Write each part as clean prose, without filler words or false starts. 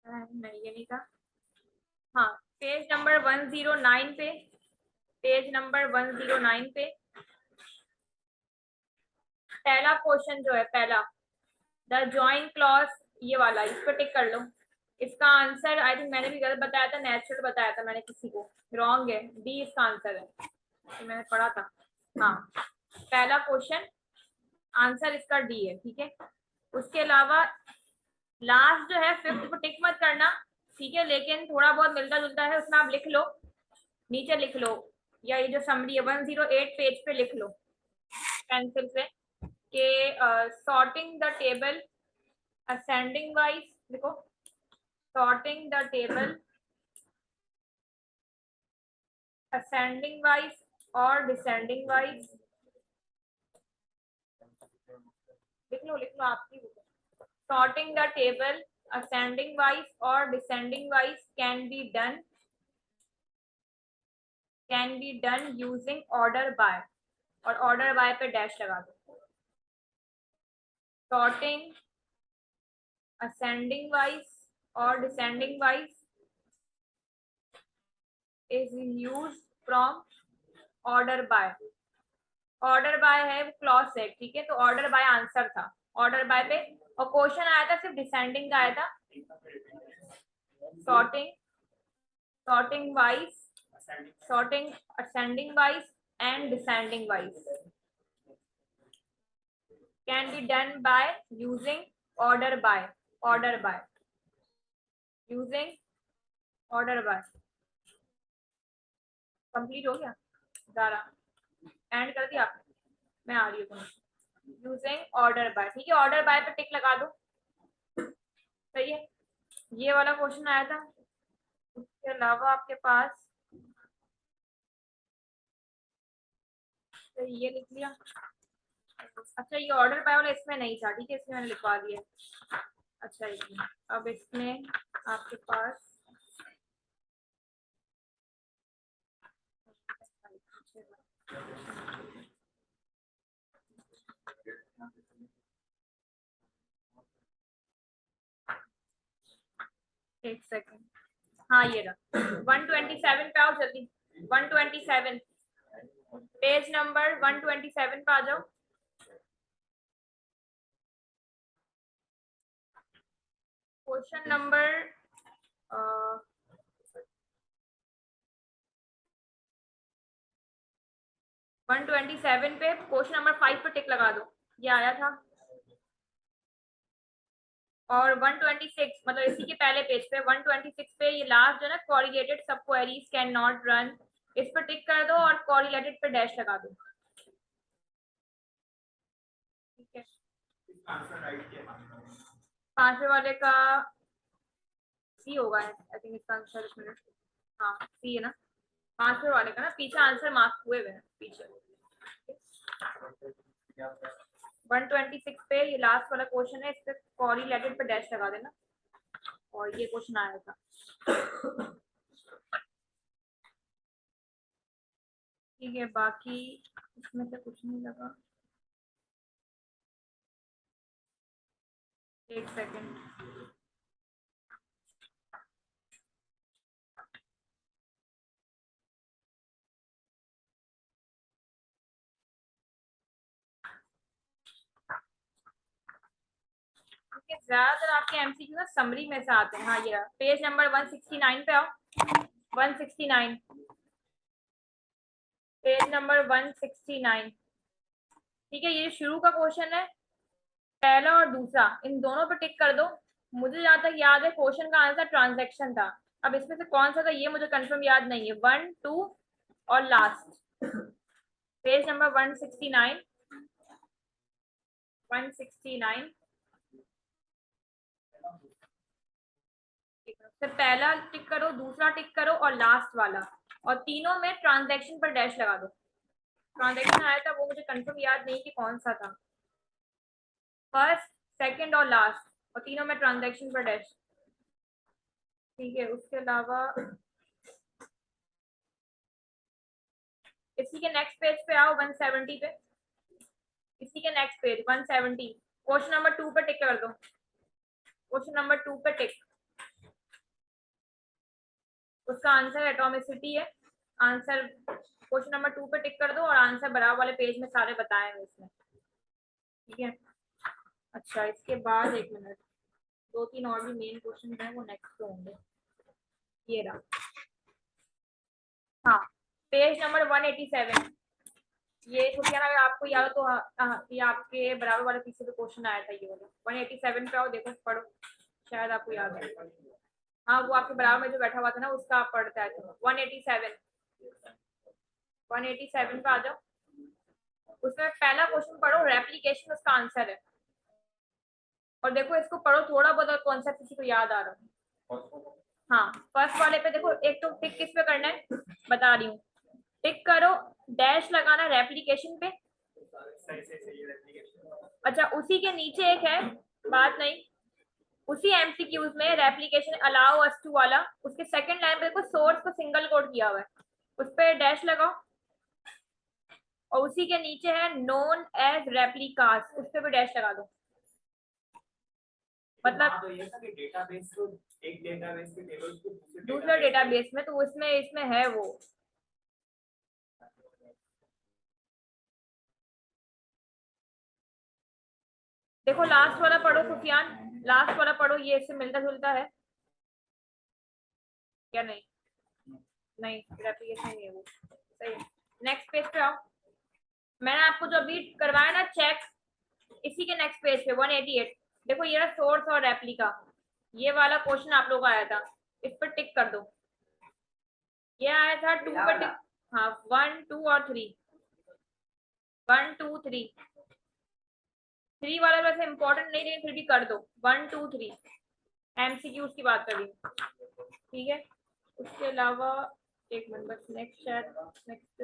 नहीं ये नहीं था। हाँ, पेज नंबर 109 पे, पेज नंबर 109 पे पहला क्वेश्चन जो है, पहला द जॉइंट क्लॉज, ये वाला, इस पर टिक कर लो। इसका आंसर आई थिंक मैंने भी गलत बताया था, नेचुरल बताया था मैंने किसी को, रॉन्ग है, डी इसका आंसर है, तो मैंने पढ़ा था। हाँ, पहला क्वेश्चन आंसर इसका डी है, ठीक है। उसके अलावा लास्ट जो है फिफ्थ को टिक मत करना, ठीक है, लेकिन थोड़ा बहुत मिलता जुलता है, उसमें आप लिख लो, नीचे लिख लो, या ये जो समरी है 108 पेज पे लिख लो पेंसिल से, कि sorting the table ascending wise, देखो, sorting the table ascending wise और डिसेंडिंग वाइज, लिख लो आपकी book. Sorting the table ascending wise और descending wise can be done using order by, और ऑर्डर बाय पे डैश लगा दो। सॉर्टिंग असेंडिंग वाइज और descending wise is use from order by. Order by है वो क्लॉज सेट, ठीक है, तो ऑर्डर बाय आंसर था, ऑर्डर बाय पे, और क्वेश्चन आया था सिर्फ डिसेंडिंग का आया था। Sorting, sorting wise, sorting ascending wise and descending wise can be done by using order by, order bye, using order bye. Complete हो गया, ज़रा एंड कर दिया आपने, मैं आ रही हूँ। यूजिंग ऑर्डर बाय, ठीक है, ऑर्डर बाय पे टिक लगा दो, सही है। ये वाला क्वेश्चन आया था। उसके अलावा आपके पास, तो ये लिख लिया। अच्छा, ये ऑर्डर बाय वाला इसमें नहीं था, ठीक है, इसमें मैंने लिखवा दिया। अच्छा, ये अब इसमें आपके पास एक सेकेंड, हाँ ये रहा 127 पे आओ जल्दी, 127 पेज नंबर 127 पे आ जाओ। क्वेश्चन नंबर 127 पे क्वेश्चन नंबर 5 पे टिक लगा दो, ये आया था। और 126 मतलब इसी के पहले पेज पे 126 पे ये लास्ट जो है ना, कोरिलेटेड सब क्वेरीज कैन नॉट रन, इस पर टिक कर दो और कोरिलेटेड पे डैश लगा दो, ठीक है। पांचवे वाले का सी होगा आई थिंक इसका आंसर, मिनट, हाँ सी है ना, पांचवे वाले का ना, पीछे आंसर मार्क हुए हुए हैं पीछे। 126 पे ये लास्ट वाला क्वेश्चन है, इस पे कोरिलेटेड पे डैश लगा देना, और ये क्वेश्चन आया था, ठीक है। बाकी इसमें से कुछ नहीं लगा, एक सेकेंड, क्योंकि ज्यादातर आपके एमसीक्यू ना समरी में से आते हैं। हाँ ये पेज नंबर 169 पे आओ, 169, पेज नंबर 169, ठीक है। ये शुरू का क्वेश्चन है, पहला और दूसरा, इन दोनों पे टिक कर दो। मुझे जहां तक याद है क्वेश्चन का आंसर ट्रांजैक्शन था, अब इसमें से कौन सा था ये मुझे कंफर्म याद नहीं है। 1 2 और लास्ट, पेज नंबर 169, 169 फिर पहला टिक करो, दूसरा टिक करो और लास्ट वाला, और तीनों में ट्रांजैक्शन पर डैश लगा दो। ट्रांजैक्शन आया था वो मुझे कंफर्म याद नहीं कि कौन सा था, फर्स्ट सेकंड और लास्ट, और तीनों में ट्रांजैक्शन पर डैश, ठीक है। उसके अलावा इसी के नेक्स्ट पेज पे आओ, 170 पे, इसी के नेक्स्ट पेज 170, क्वेश्चन नंबर 2 पे टिक कर दो, क्वेश्चन नंबर 2 पे टिक, उसका आंसर एटॉमिसिटी है। आंसर क्वेश्चन नंबर 2 पे टिक कर दो और आंसर बराबर वाले पेज में सारे बताए हैं इसमें, ठीक है। अच्छा, इसके बाद 1 मिनट, 2-3 और भी मेन क्वेश्चन है, वो नेक्स्ट होंगे। ये रहा, हाँ, पेज नंबर 187। ये सुफियान अगर आपको याद हो तो ये आपके बराबर वाले पीछे पे क्वेश्चन आया था, ये वाला 187 पे आओ, देखो पढ़ो, शायद आपको याद है। हाँ, वो आपके बराबर में जो बैठा हुआ था ना, उसका आप पढ़ते आए थे। 187 पे आ जाओ। उसमें पहला क्वेश्चन पढ़ो, रेप्लिकेशन उसका आंसर है। और देखो इसको पढ़ो, थोड़ा बहुत कॉन्सेप्ट किसी को याद आ रहा है। हाँ, फर्स्ट वाले पे देखो, एक तो टिक किस पे करना है बता रही हूँ। टिक करो, डैश लगाना रेप्लिकेशन पे। अच्छा, उसी के नीचे एक है, बात नहीं, उसी एमसीक्यूज में रेप्लिकेशन अलाउ अस टू वाला, उसके सेकंड लाइन पे देखो सोर्स को सिंगल कोट किया हुआ है, उस पे डैश लगाओ। और उसी के नीचे है नोन एज रेप्लिकास, उस पे भी डैश लगा दो। मतलब तो ये था कि डेटाबेस को एक डेटाबेस के टेबल्स को दूसरे डेटाबेस में, तो इसमें है वो। देखो लास्ट वाला पढ़ो सुफियान, लास्ट वाला पढ़ो, ये इससे मिलता जुलता है क्या? नहीं नहीं, रेप्लिकेशन नहीं है वो, सही। नेक्स्ट पेज पे आओ। मैंने आपको जो अभी करवाया ना चेक, इसी के नेक्स्ट पेज पे 188। देखो ये सोर्स और रेप्लिका, ये वाला क्वेश्चन आप लोग का आया था, इस पर टिक कर दो। ये आया था 2 पर टिक, हाँ 1 2 और 3, 1 2 3। 3 वाला वैसे इंपॉर्टेंट नहीं, लेकिन फिर भी कर दो। 1 2 3 एमसीक्यूज की बात कर रही हूँ, ठीक है। उसके अलावा 1 मिनट बस, नेक्स्ट शायद नेक्स्ट,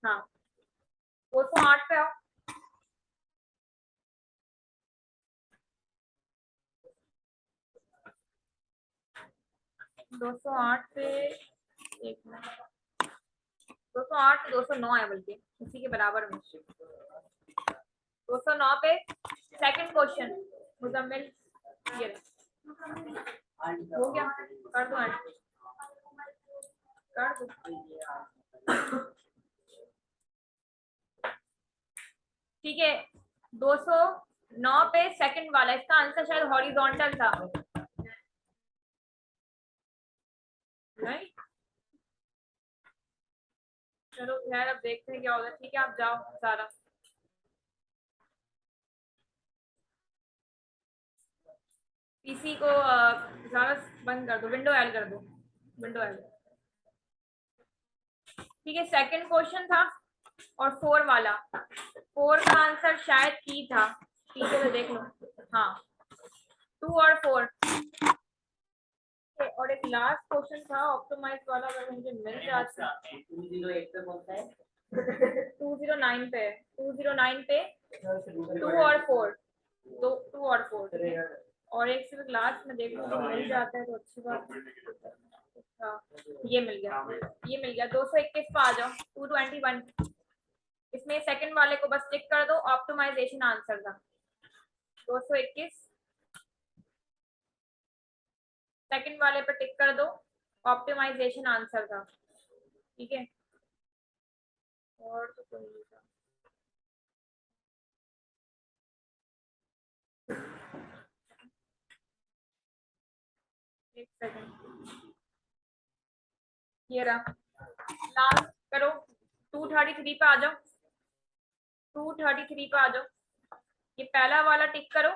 हाँ 208 पे आओ। 208 पे, 1 मिनट, 208 209 है, बल्कि उसी के बराबर में। 209 पे सेकंड क्वेश्चन, मुजम्मिल, ये हो गया, कर दो ऐड, कर दो, ठीक है। 209 पे सेकंड वाला, इसका आंसर शायद हॉरिजॉन्टल था, नहीं? चलो खैर, अब देखते हैं क्या होगा, ठीक है। आप जाओ सारा, पीसी को सारा बंद कर दो, विंडो एल कर दो, विंडो एल, ठीक है। सेकंड क्वेश्चन था और 4 वाला, 4 का आंसर शायद की था, ठीक है तो देख लो, हाँ 2 और 4। और एक लास्ट क्वेश्चन था ऑप्टिमाइज वाला, अगर मुझे मिल जाता। 208 पे कौन सा है? 209 पे, 209 पे 2 और 4, 2 और 4, और एक सिर्फ लास्ट में देख लो, तो मिल जाता है तो अच्छी बात है। हाँ, ये मिल गया, ये मिल गया। 221 पे आ जाओ, 221। इसमें सेकंड वाले को बस टिक कर दो, ऑप्टिमाइजेशन आंसर था 221। सेकंड वाले पर टिक कर दो, ऑप्टिमाइजेशन आंसर था, ठीक है। और तो कोई नहीं था। एक सेकंड, ये रहा लास्ट, करो 233 पे आ जाओ, 233 पे आ जाओ। ये पहला वाला टिक करो,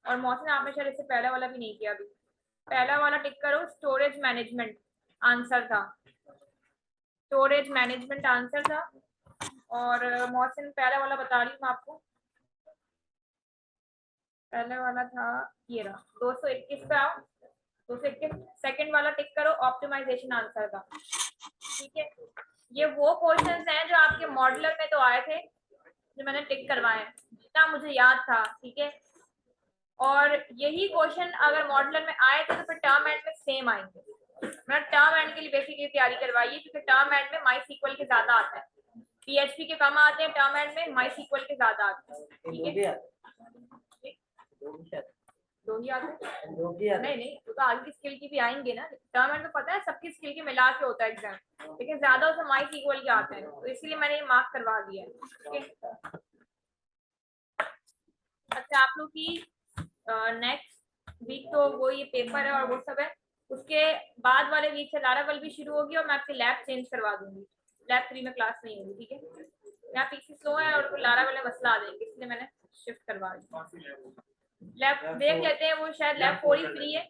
और मौसम आपने शायद इससे पहला वाला भी नहीं किया अभी, पहला वाला टिक करो, स्टोरेज मैनेजमेंट आंसर था, स्टोरेज मैनेजमेंट आंसर था। और मौसम पहला वाला बता रही हूँ आपको, पहले वाला था ये रहा, 221 पे आओ, 221 सेकंड वाला टिक करो, ऑप्टिमाइजेशन आंसर का, ठीक है। ये वो क्वेश्चंस हैं जो आपके मॉडलर में तो आए थे, जो मैंने टिक करवाए, जितना मुझे याद था, ठीक है। और यही क्वेश्चन अगर मॉडलर में आए थे तो फिर टर्म एंड में सेम आएंगे। मैंने टर्म एंड के लिए बेसिकली तैयारी करवाई है, क्योंकि टर्म एंड में माई सीक्वल के ज्यादा आते हैं, पीएचपी के कम आते हैं, टर्म एंड में माई सीक्वल के ज्यादा आते हैं, ठीक है। दो ही आते हैं। दो की नहीं नहीं, वो तो आगे की स्किल की भी आएंगे ना, टर्म तो पता है सबकी स्किल के मिला के होता है एग्जाम, लेकिन ज्यादा उसमें माइक इक्वल के आते हैं, तो इसीलिए मैंने ये मार्क करवा दिया है। ठीक है। अच्छा, आप लोग की नेक्स्ट वीक तो वो ये पेपर है और वो सब है, उसके बाद वाले वीक से लारावल भी शुरू होगी और मैं आपकी लैब चेंज करवा दूंगी, लैब 3 में क्लास नहीं होगी। ठीक है, यहाँ पीसी स्लो है और लारावल में मसला आ जाएंगे, इसलिए मैंने शिफ्ट करवा दी। कौन सी लैब? लैब देख लेते हैं, वो शायद लैब 4 ही फ्री है,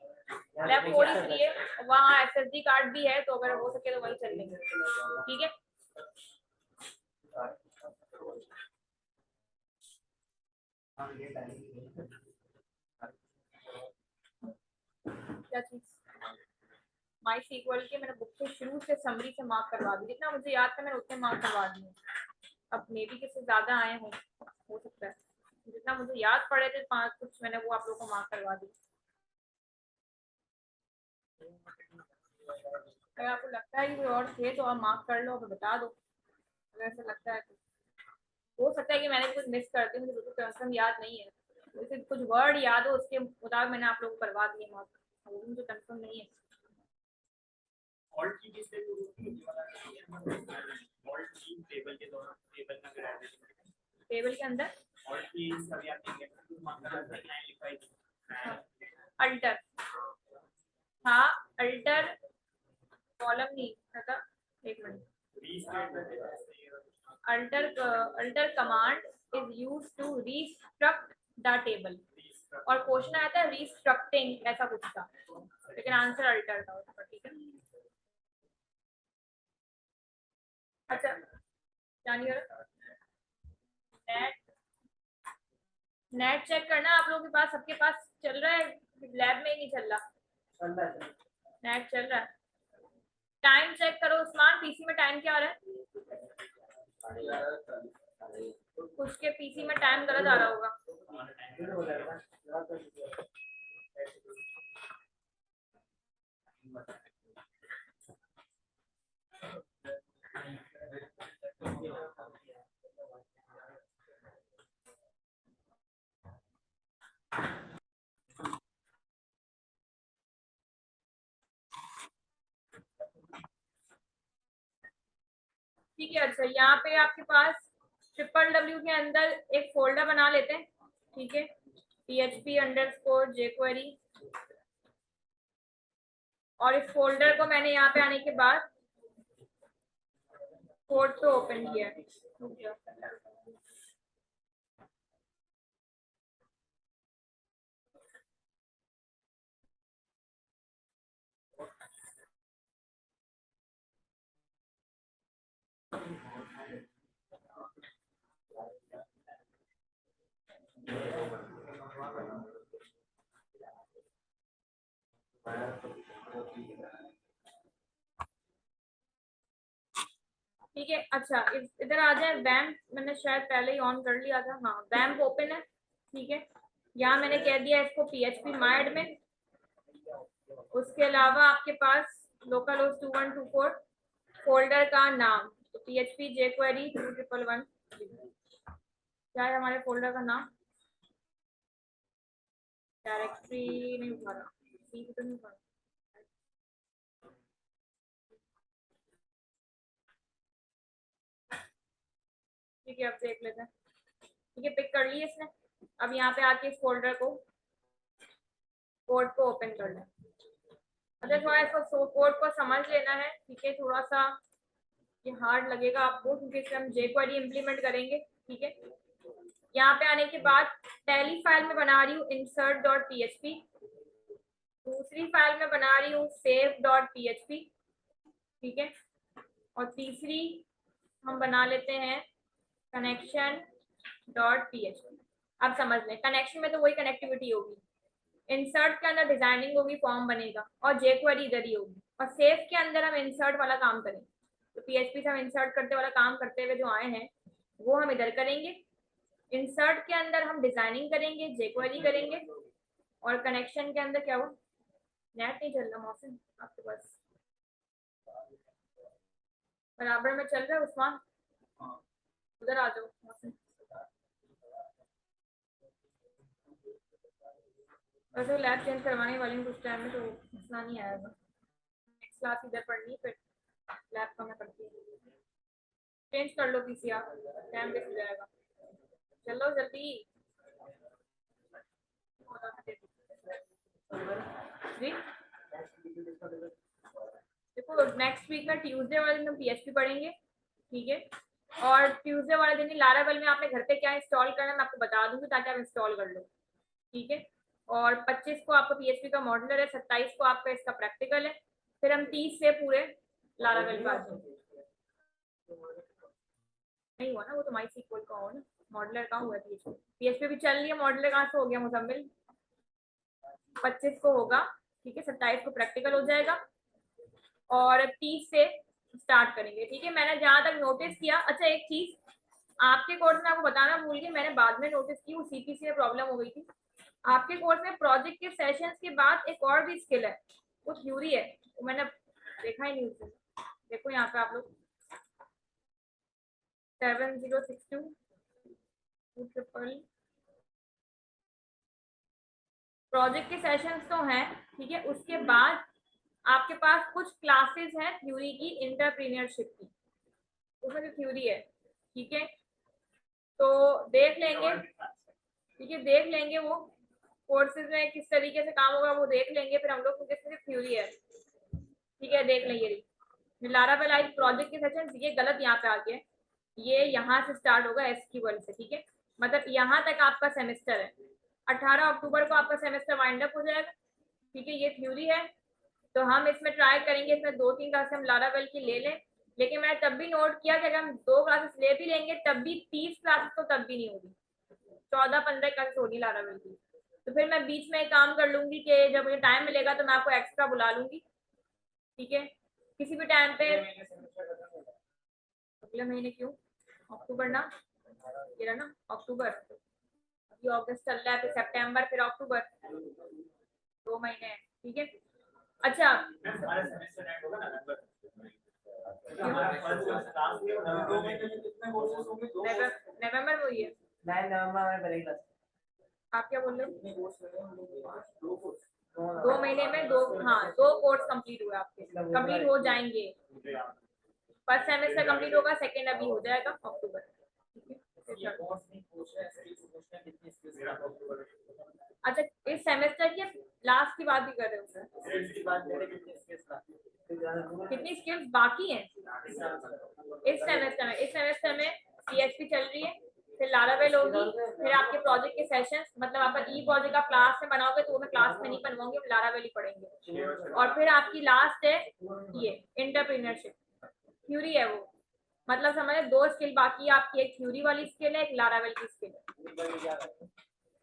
लैब 4 ही फ्री है, वहाँ एसएसडी कार्ड भी है, तो अगर हो सके तो वहीं चल लेंगे। ठीक है, क्या चीज माई सीक्वल के मैंने बुक से शुरू से समरी से मार्क करवा दी, जितना मुझे याद था मैंने उतने मार्क करवा दिए। अब मे बी किसी ज्यादा आए हो सकता है, जितना मुझे याद पड़े थे 5 कुछ, मैंने वो आप लोगों को मार्क करवा दी। अगर आपको लगता है कि कोई और थे तो आप मार्क कर लो, फिर बता दो, अगर ऐसा लगता है तो। हो सकता है कि मैंने कुछ मिस कर दी, मुझे बिल्कुल कंफर्म याद नहीं है, वैसे कुछ वर्ड याद हो उसके मुताबिक मैंने आप लोगों को करवा दिए मार्क, वो मुझे कंफर्म नहीं है। ऑल्ट की किस से शुरू होती है? ये वाला ऑल्ट की टेबल के दौरान टेबल का ग्रेड टेबल के अंदर ऑल्ट की सभी आप देखेंगे मार्कर लाइन लिखा है अल्टर, हाँ अल्टर कॉलम नहीं था, एक minute, alter command is used to restruct the table, और क्वेश्चन आया था रीस्ट्रक्टिंग ऐसा कुछ था, लेकिन आंसर अल्टर था उसका। ठीक है, अच्छा जानिए, नेट नेट चेक करना आप लोगों के पास, सबके पास चल रहा है, लैब में ही नहीं चल रहा, नेट चल रहा है। टाइम चेक करो उस्मान, पीसी में टाइम क्या आ रहा है? उसके पीसी में टाइम गलत आ रहा होगा। ठीक है, अच्छा यहाँ पे आपके पास WWW के अंदर एक फोल्डर बना लेते हैं। ठीक है, php_jQuery, और इस फोल्डर को मैंने यहाँ पे आने के बाद कोड पे ओपन किया है। ठीक है, अच्छा इधर आ जाए, वैम्प मैंने शायद पहले ही ऑन कर लिया था, हाँ वैम्प ओपन है। ठीक है, यहाँ मैंने कह दिया इसको PHP माय एडमिन, उसके अलावा आपके पास लोकल होस्ट 2124 फोल्डर का नाम, तो PHP jQuery 2111 क्या है हमारे फोल्डर का नाम, डायरेक्टरी नहीं उठा रहा, सी तो नहीं उठा रहा। ठीक है, अब देख लेते हैं। ठीक है, पिक कर ली इसने, अब यहाँ पे आके इस फोल्डर को कोड को ओपन कर लें। अच्छा थोड़ा इसको कोड को समझ लेना है, ठीक है, थोड़ा सा ये हार्ड लगेगा आपको क्योंकि इसमें हम jQuery इम्प्लीमेंट करेंगे। ठीक है, यहाँ पे आने के बाद पहली फाइल में बना रही हूँ insert.php, दूसरी फाइल में बना रही हूँ save.php, ठीक है, और तीसरी हम बना लेते हैं connection.php। अब समझ लें, कनेक्शन में तो वही कनेक्टिविटी होगी, इंसर्ट के अंदर डिजाइनिंग होगी, फॉर्म बनेगा, और jQuery इधर ही होगी, और सेव के अंदर हम इंसर्ट वाला काम करेंगे। तो PHP से हम इंसर्ट करते वाला काम करते हुए जो आए हैं वो हम इधर करेंगे, इंसर्ट के अंदर हम डिजाइनिंग करेंगे, jQuery करेंगे, और कनेक्शन के अंदर क्या हुआ, नेट नहीं चल रहा मौसम आपके पास, बराबर में चल रहा है उस्मान, उधर आ जाओ मौसम। वैसे लैब चेंज करवाने वाली हूँ कुछ टाइम में, तो मसला नहीं आएगा। नेक्स्ट क्लास इधर पढ़नी, फिर लैब का मैं करती हूँ। चेंज कर लो पीसी आप, टाइम वेस्ट हो जाएगा। चलो जल्दी जी। देखो नेक्स्ट वीक में ट्यूसडे वाले दिन हम पीएचपी पढ़ेंगे, ठीक है। और ट्यूसडे वाले दिन ही लारावेल में आपने घर पे क्या इंस्टॉल करना है मैं आपको बता दूंगी, ताकि आप इंस्टॉल कर लो, ठीक है। और 25 को आपका पीएचपी का मॉड्यूलर है, 27 को आपका इसका प्रैक्टिकल है, फिर हम 30 से पूरे लारावेल का नहीं हुआ ना, वो तो माई सीक्वल का हो ना, मॉडलर कहाँ हुआ पीएचपी। पीएचपी भी चल रही है, मॉडलर कहाँ से हो गया मुजम्मिल। 25 को होगा, ठीक है, 27 को प्रैक्टिकल हो जाएगा और 30 से स्टार्ट करेंगे, ठीक है। मैंने जहां तक नोटिस किया, अच्छा एक चीज आपके कोर्स में आपको बताना भूल गई, मैंने बाद में नोटिस की, वो सीपीसी में प्रॉब्लम हो गई थी। आपके कोर्स में प्रोजेक्ट के सेशंस के बाद एक और भी स्किल है, वो थ्योरी है, वो मैंने देखा ही नहीं उसे। देखो यहाँ पे आप लोग 7062 प्रोजेक्ट के सेशंस तो हैं, ठीक है। उसके बाद आपके पास कुछ क्लासेस हैं थ्योरी की, इंटरप्रीनियरशिप की, उसमें जो थ्योरी है, ठीक है। तो देख लेंगे, ठीक है, देख लेंगे वो कोर्सेज में किस तरीके से काम होगा, वो देख लेंगे। फिर हम लोग को किस थ्योरी है, ठीक है, देख लेंगे। लारावेल आई प्रोजेक्ट के सेशन, ये गलत यहाँ पे आ गया, ये यहाँ से स्टार्ट होगा एसक्यूएल से, ठीक है। मतलब यहाँ तक आपका सेमेस्टर है, 18 अक्टूबर को आपका सेमेस्टर वाइंड अप हो जाएगा, ठीक है। ये थ्योरी है, तो हम इसमें ट्राई करेंगे, इसमें 2-3 क्लासेस हम लारावेल की ले लें। लेकिन मैंने तब भी नोट किया कि अगर हम 2 क्लासेस ले भी लेंगे तब भी 30 क्लासेस तो तब भी नहीं होगी, 14-15 क्लासेस होगी लारावेल की। तो फिर मैं बीच में एक काम कर लूंगी कि जब मुझे टाइम मिलेगा तो मैं आपको एक्स्ट्रा बुला लूंगी, ठीक है। किसी भी टाइम पे अगले महीने क्यों, अक्टूबर ना, ये रहा ना अक्टूबर, अभी अगस्त चल रहा है, फिर सितंबर, फिर अक्टूबर, 2 महीने हैं, ठीक है। अच्छा नवंबर में हुई है, आप क्या बोल रहे हो। 2 महीने में 2, हाँ 2 कोर्स कंप्लीट हुए आपके, कंप्लीट हो जाएंगे। फर्स्ट सेमेस्टर कंप्लीट होगा, सेकेंड अभी हो जाएगा अक्टूबर, अच्छा इस सेमेस्टर की लास्ट की बात भी कर रहे हो, कितनी स्किल्स बाकी हैं इस सेमेस्टर में। इस सेमेस्टर में पीएचपी चल रही है, फिर लारावेल होगी, फिर आपके प्रोजेक्ट के सेशंस, मतलब आप ई प्रोजेक्ट आप क्लास में बनाओगे तो वो मैं क्लास में नहीं बनवाऊंगी, हम लारावेल ही पढ़ेंगे। और फिर आपकी लास्ट है ये इंटरप्रीनियरशिप, थ्योरी है वो, मतलब समझे 2 स्किल बाकी है आपकी, एक थ्योरी वाली स्किल है, एक लारावेल की स्किल है।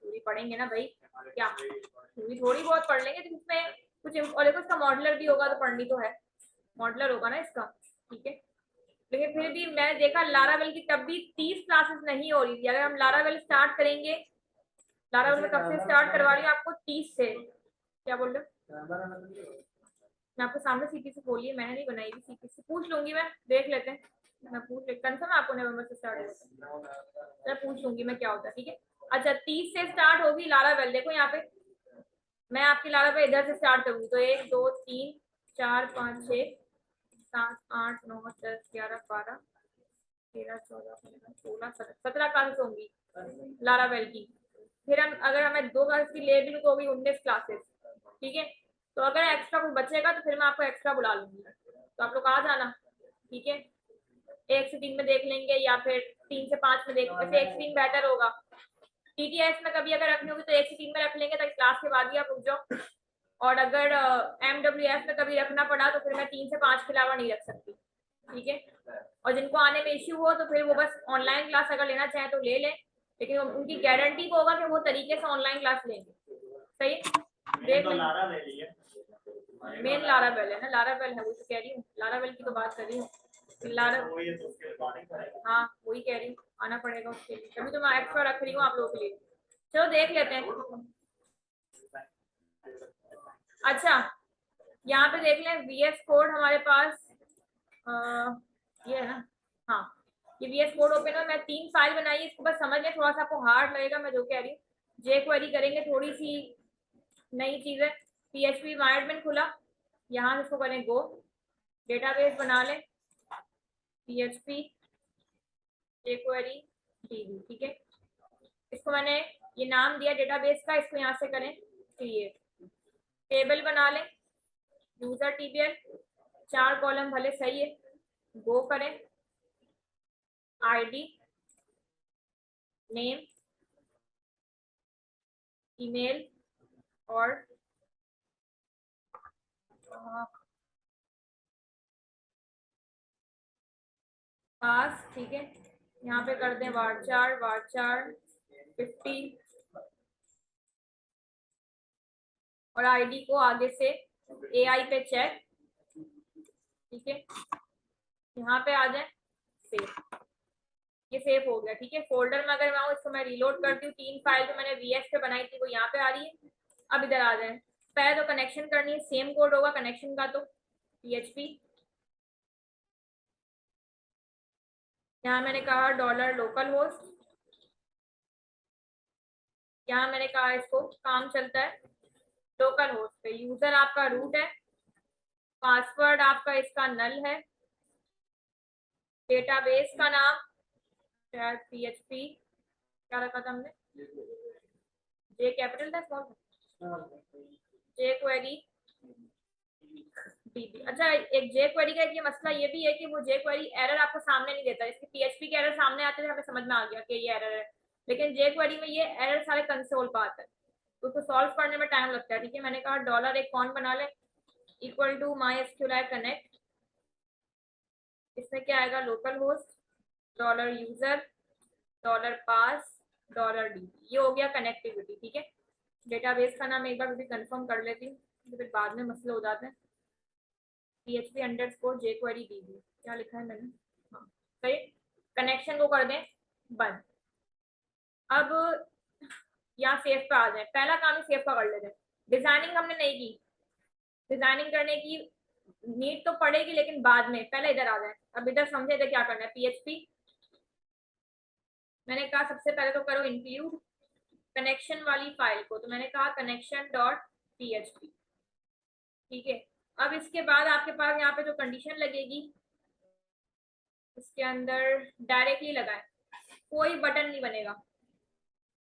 थ्योरी पढ़ेंगे ना भाई, क्या थ्योरी थोड़ी बहुत पढ़ लेंगे तो इसमें कुछ, और देखो इसका मॉडलर भी होगा तो पढ़नी तो है, मॉडलर होगा ना इसका, ठीक है। लेकिन फिर भी मैंने देखा लारावेल की तब भी 30 क्लासेस नहीं हो रही थी। अगर हम लारावेल स्टार्ट करेंगे, लारावेल में कब से स्टार्ट करवा रही हूँ आपको, 30 से, क्या बोल रहे हो, मैं आपके सामने सीपीसी खोली है, मैंने नहीं बनाई हुई, सीपीसी पूछ लूंगी मैं, देख लेते हैं, मैं पूछ ले, कंफर्म आपको नवंबर से स्टार्ट होगा, मैं पूछ लूंगी मैं क्या होता है, ठीक है। अच्छा 30 से स्टार्ट होगी लारावेल, देखो यहाँ पे मैं आपकी लारावेल इधर से स्टार्ट करूंगी, तो 1 2 3 4 5 6 7 8 9 10 11 12 13 14 15 16 17 क्लासेस होंगी लारावेल की। फिर हम अगर हमें 2 क्लासेस की ले भी तो होगी 19 क्लासेस, ठीक है। तो अगर एक्स्ट्रा कुछ बचेगा तो फिर मैं आपको एक्स्ट्रा बुला लूंगी, तो आप लोग आ जाना, ठीक है। 1 से 3 में देख लेंगे या फिर 3 से 5 में देख, वैसे 1 से 3 बेटर होगा। टीटीएस में कभी अगर रखनी होगी तो 1 से 3 में रख लेंगे ताकि क्लास के बाद ही आप रुक जाओ। और अगर एमडब्ल्यूएस में कभी रखना पड़ा तो फिर मैं 3 से 5 के अलावा नहीं रख सकती, ठीक है। और जिनको आने में इश्यू हो तो फिर वो बस ऑनलाइन क्लास अगर लेना चाहे तो ले लें, लेकिन उनकी गारंटी को होगा कि वो तरीके से ऑनलाइन क्लास लेंगे, सही। देख लें, मेन लारावेल है ना, लारावेल है, वो तो कह रही हूँ, लारावेल की तो बात कर रही हूँ, हाँ वही कह रही हूँ, आना पड़ेगा उसके लिए, तभी तो मैं एक्स्ट्रा रख रही हूँ आप लोगों के लिए। चलो देख लेते हैं। अच्छा यहाँ पे देख लें वीएस कोड हमारे पास, ये है ना, हाँ ये वीएस कोड ओपन है, मैं 3 फाइल बनाई है, इसको बस समझ लें, थोड़ा सा आपको हार्ड लगेगा मैं जो कह रही हूँ। जे क्वेरी करेंगे थोड़ी सी नई चीज है, PHP माई एडमिन खुला, यहाँ से इसको करें गो, डेटाबेस बना लें PHP jQuery DB, ठीक है। इसको मैंने ये नाम दिया डेटाबेस का, इसको यहाँ से करें क्रिएट, टेबल बना लें यूजर TBL, 4 कॉलम भले सही है, गो करें, ID, नेम, ईमेल और पास, ठीक है। यहाँ पे कर दें varchar 50 और ID को आगे से AI पे चेक, ठीक है। यहाँ पे आ जाए सेव, ये सेव हो गया, ठीक है। फोल्डर में अगर मैं आऊँ, इसको मैं रीलोड करती हूँ, 3 फाइल जो मैंने VS पे बनाई थी वो यहाँ पे आ रही है। अब इधर आ जाए, पहले तो कनेक्शन करनी है, सेम कोड होगा कनेक्शन का, तो PHP, यहाँ मैंने कहा $लोकल होस्ट, यहाँ मैंने कहा इसको काम चलता है लोकल होस्ट पे, यूजर आपका रूट है, पासवर्ड आपका इसका नल है, डेटाबेस का नाम शायद PHP क्या रखा था हमने, J कैपिटल था स्मॉल, jQuery DB। अच्छा, एक jQuery का एक ये मसला ये भी है कि वो jQuery एरर आपको सामने नहीं देता, इसके PHP के एरर सामने आते थे, हमें समझ में आ गया कि ये एरर है, लेकिन jQuery में ये एरर सारे कंसोल पर आता है, तो उसको सॉल्व करने में टाइम लगता है, ठीक है। मैंने कहा डॉलर एक कौन बना ले, इक्वल टू MySQLi कनेक्ट, इसमें क्या आएगा लोकल होस्ट, $यूजर, $पास, $D, ये हो गया कनेक्टिविटी, ठीक है। डेटाबेस का नाम एक बार भी कंफर्म कर लेती हूँ, फिर बाद में मसले हो जाते हैं। PHP_jQuery DB, क्या लिखा है मैंने, हाँ सही। कनेक्शन को कर दें बंद। अब यहाँ सेव पे आ जाए, पहला काम ही सेव का कर लेते हैं। डिजाइनिंग हमने नहीं की, डिजाइनिंग करने की नीड तो पड़ेगी लेकिन बाद में, पहले इधर आ जाए। अब इधर समझे इधर क्या करना है, PHP मैंने कहा सबसे पहले तो करो इंक्लूड कनेक्शन वाली फाइल को, तो मैंने कहा connection.php, ठीक है। अब इसके बाद आपके पास यहाँ पे जो कंडीशन लगेगी, इसके अंदर डायरेक्टली लगाएं, कोई बटन नहीं बनेगा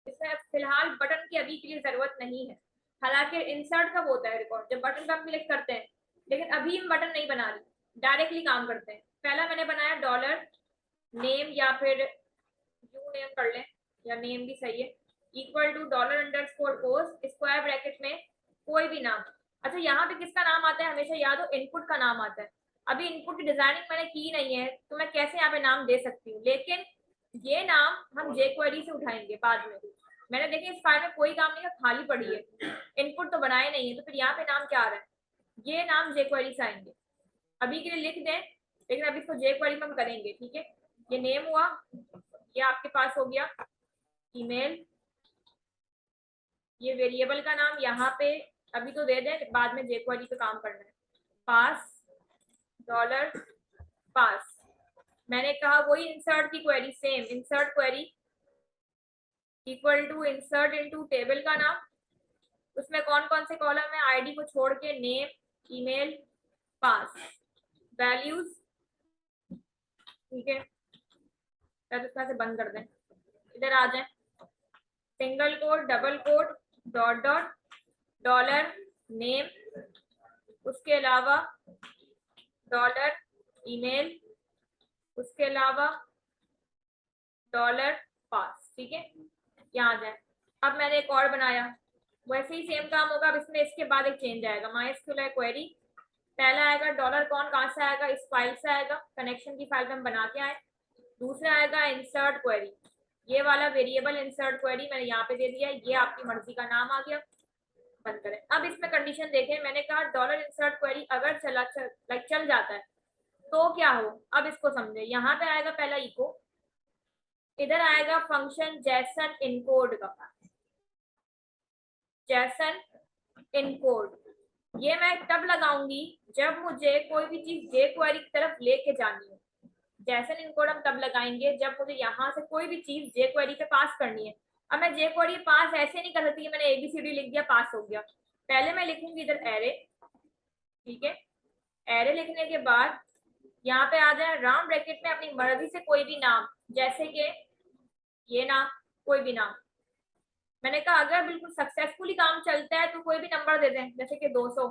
इसमें, फिलहाल बटन की अभी के लिए जरूरत नहीं है। हालांकि इंसर्ट कब होता है रिकॉर्ड, जब बटन पर क्लिक करते हैं, लेकिन अभी हम बटन नहीं बना रही, डायरेक्टली काम करते हैं। पहला मैंने बनाया $नेम या फिर यू नेम कर लें, या नेम भी सही है, equal to $_post square bracket में कोई भी नाम। अच्छा, यहाँ पे किसका नाम आता है हमेशा याद हो, इनपुट का नाम आता है। अभी इनपुट की डिजाइनिंग मैंने की नहीं है, तो मैं कैसे यहाँ पे नाम दे सकती हूँ, लेकिन ये नाम हम jQuery से उठाएंगे बाद में। मैंने देखिए इस फाइल में कोई काम नहीं है, खाली पड़ी है, इनपुट तो बनाए नहीं है, तो फिर यहाँ पे नाम क्या आ रहा है, ये नाम jQuery से आएंगे। अभी के लिए लिख दें, लेकिन अभी इसको jQuery में हम करेंगे, ठीक है। ये नेम हुआ, ये आपके पास हो गया ईमेल, ये वेरिएबल का नाम यहाँ पे अभी तो दे दें, बाद में jQuery पे काम करना है। पास, $पास, मैंने कहा वही इंसर्ट की query, same insert query equal to insert into table का नाम, उसमें कौन कौन से कॉलम है, आईडी को छोड़ के नेम, ईमेल, पास, वैल्यूज, ठीक है। से बंद कर दें, इधर आ जाए, single quote, double quote, dot dot, dollar name, उसके अलावा डॉलर ईमेल, उसके अलावा $पास, ठीक है। यहाँ आ जाए। अब मैंने एक और बनाया, वैसे ही सेम काम होगा, अब इसमें इसके बाद एक चेंज आएगा, MySQLi क्वेरी, पहला आएगा डॉलर कौन, कहाँ से आएगा, इस फाइल से आएगा, कनेक्शन की फाइल में हम बना के आए। दूसरा आएगा इंसर्ट क्वेरी, ये वाला वेरिएबल इंसर्ट क्वेरी मैंने यहाँ पे दे दिया, ये आपकी मर्जी का नाम आ गया, बंद करें। अब इसमें कंडीशन देखें, मैंने कहा डॉलर इंसर्ट क्वेरी अगर चल जाता है तो क्या हो, अब इसको समझे। यहाँ पे आएगा पहला इको, इधर आएगा फंक्शन जैसन इनकोड का, जैसन इनकोड, ये मैं तब लगाऊंगी जब मुझे कोई भी चीज jQuery की तरफ लेके जानी है। जैसन इनकोड हम तब लगाएंगे जब मुझे यहाँ से कोई भी चीज jQuery पे पास करनी है। अब मैं jQuery पास ऐसे नहीं कर सकती कि मैंने ABCD लिख दिया पास हो गया, पहले मैं लिखूंगी इधर एरे, ठीक है। एरे लिखने के बाद यहाँ पे आ जाए राउंड ब्रैकेट में अपनी मर्जी से कोई भी नाम, जैसे कि ये नाम, कोई भी नाम। मैंने कहा अगर बिल्कुल सक्सेसफुली काम चलता है तो कोई भी नंबर दे दें, जैसे कि 200,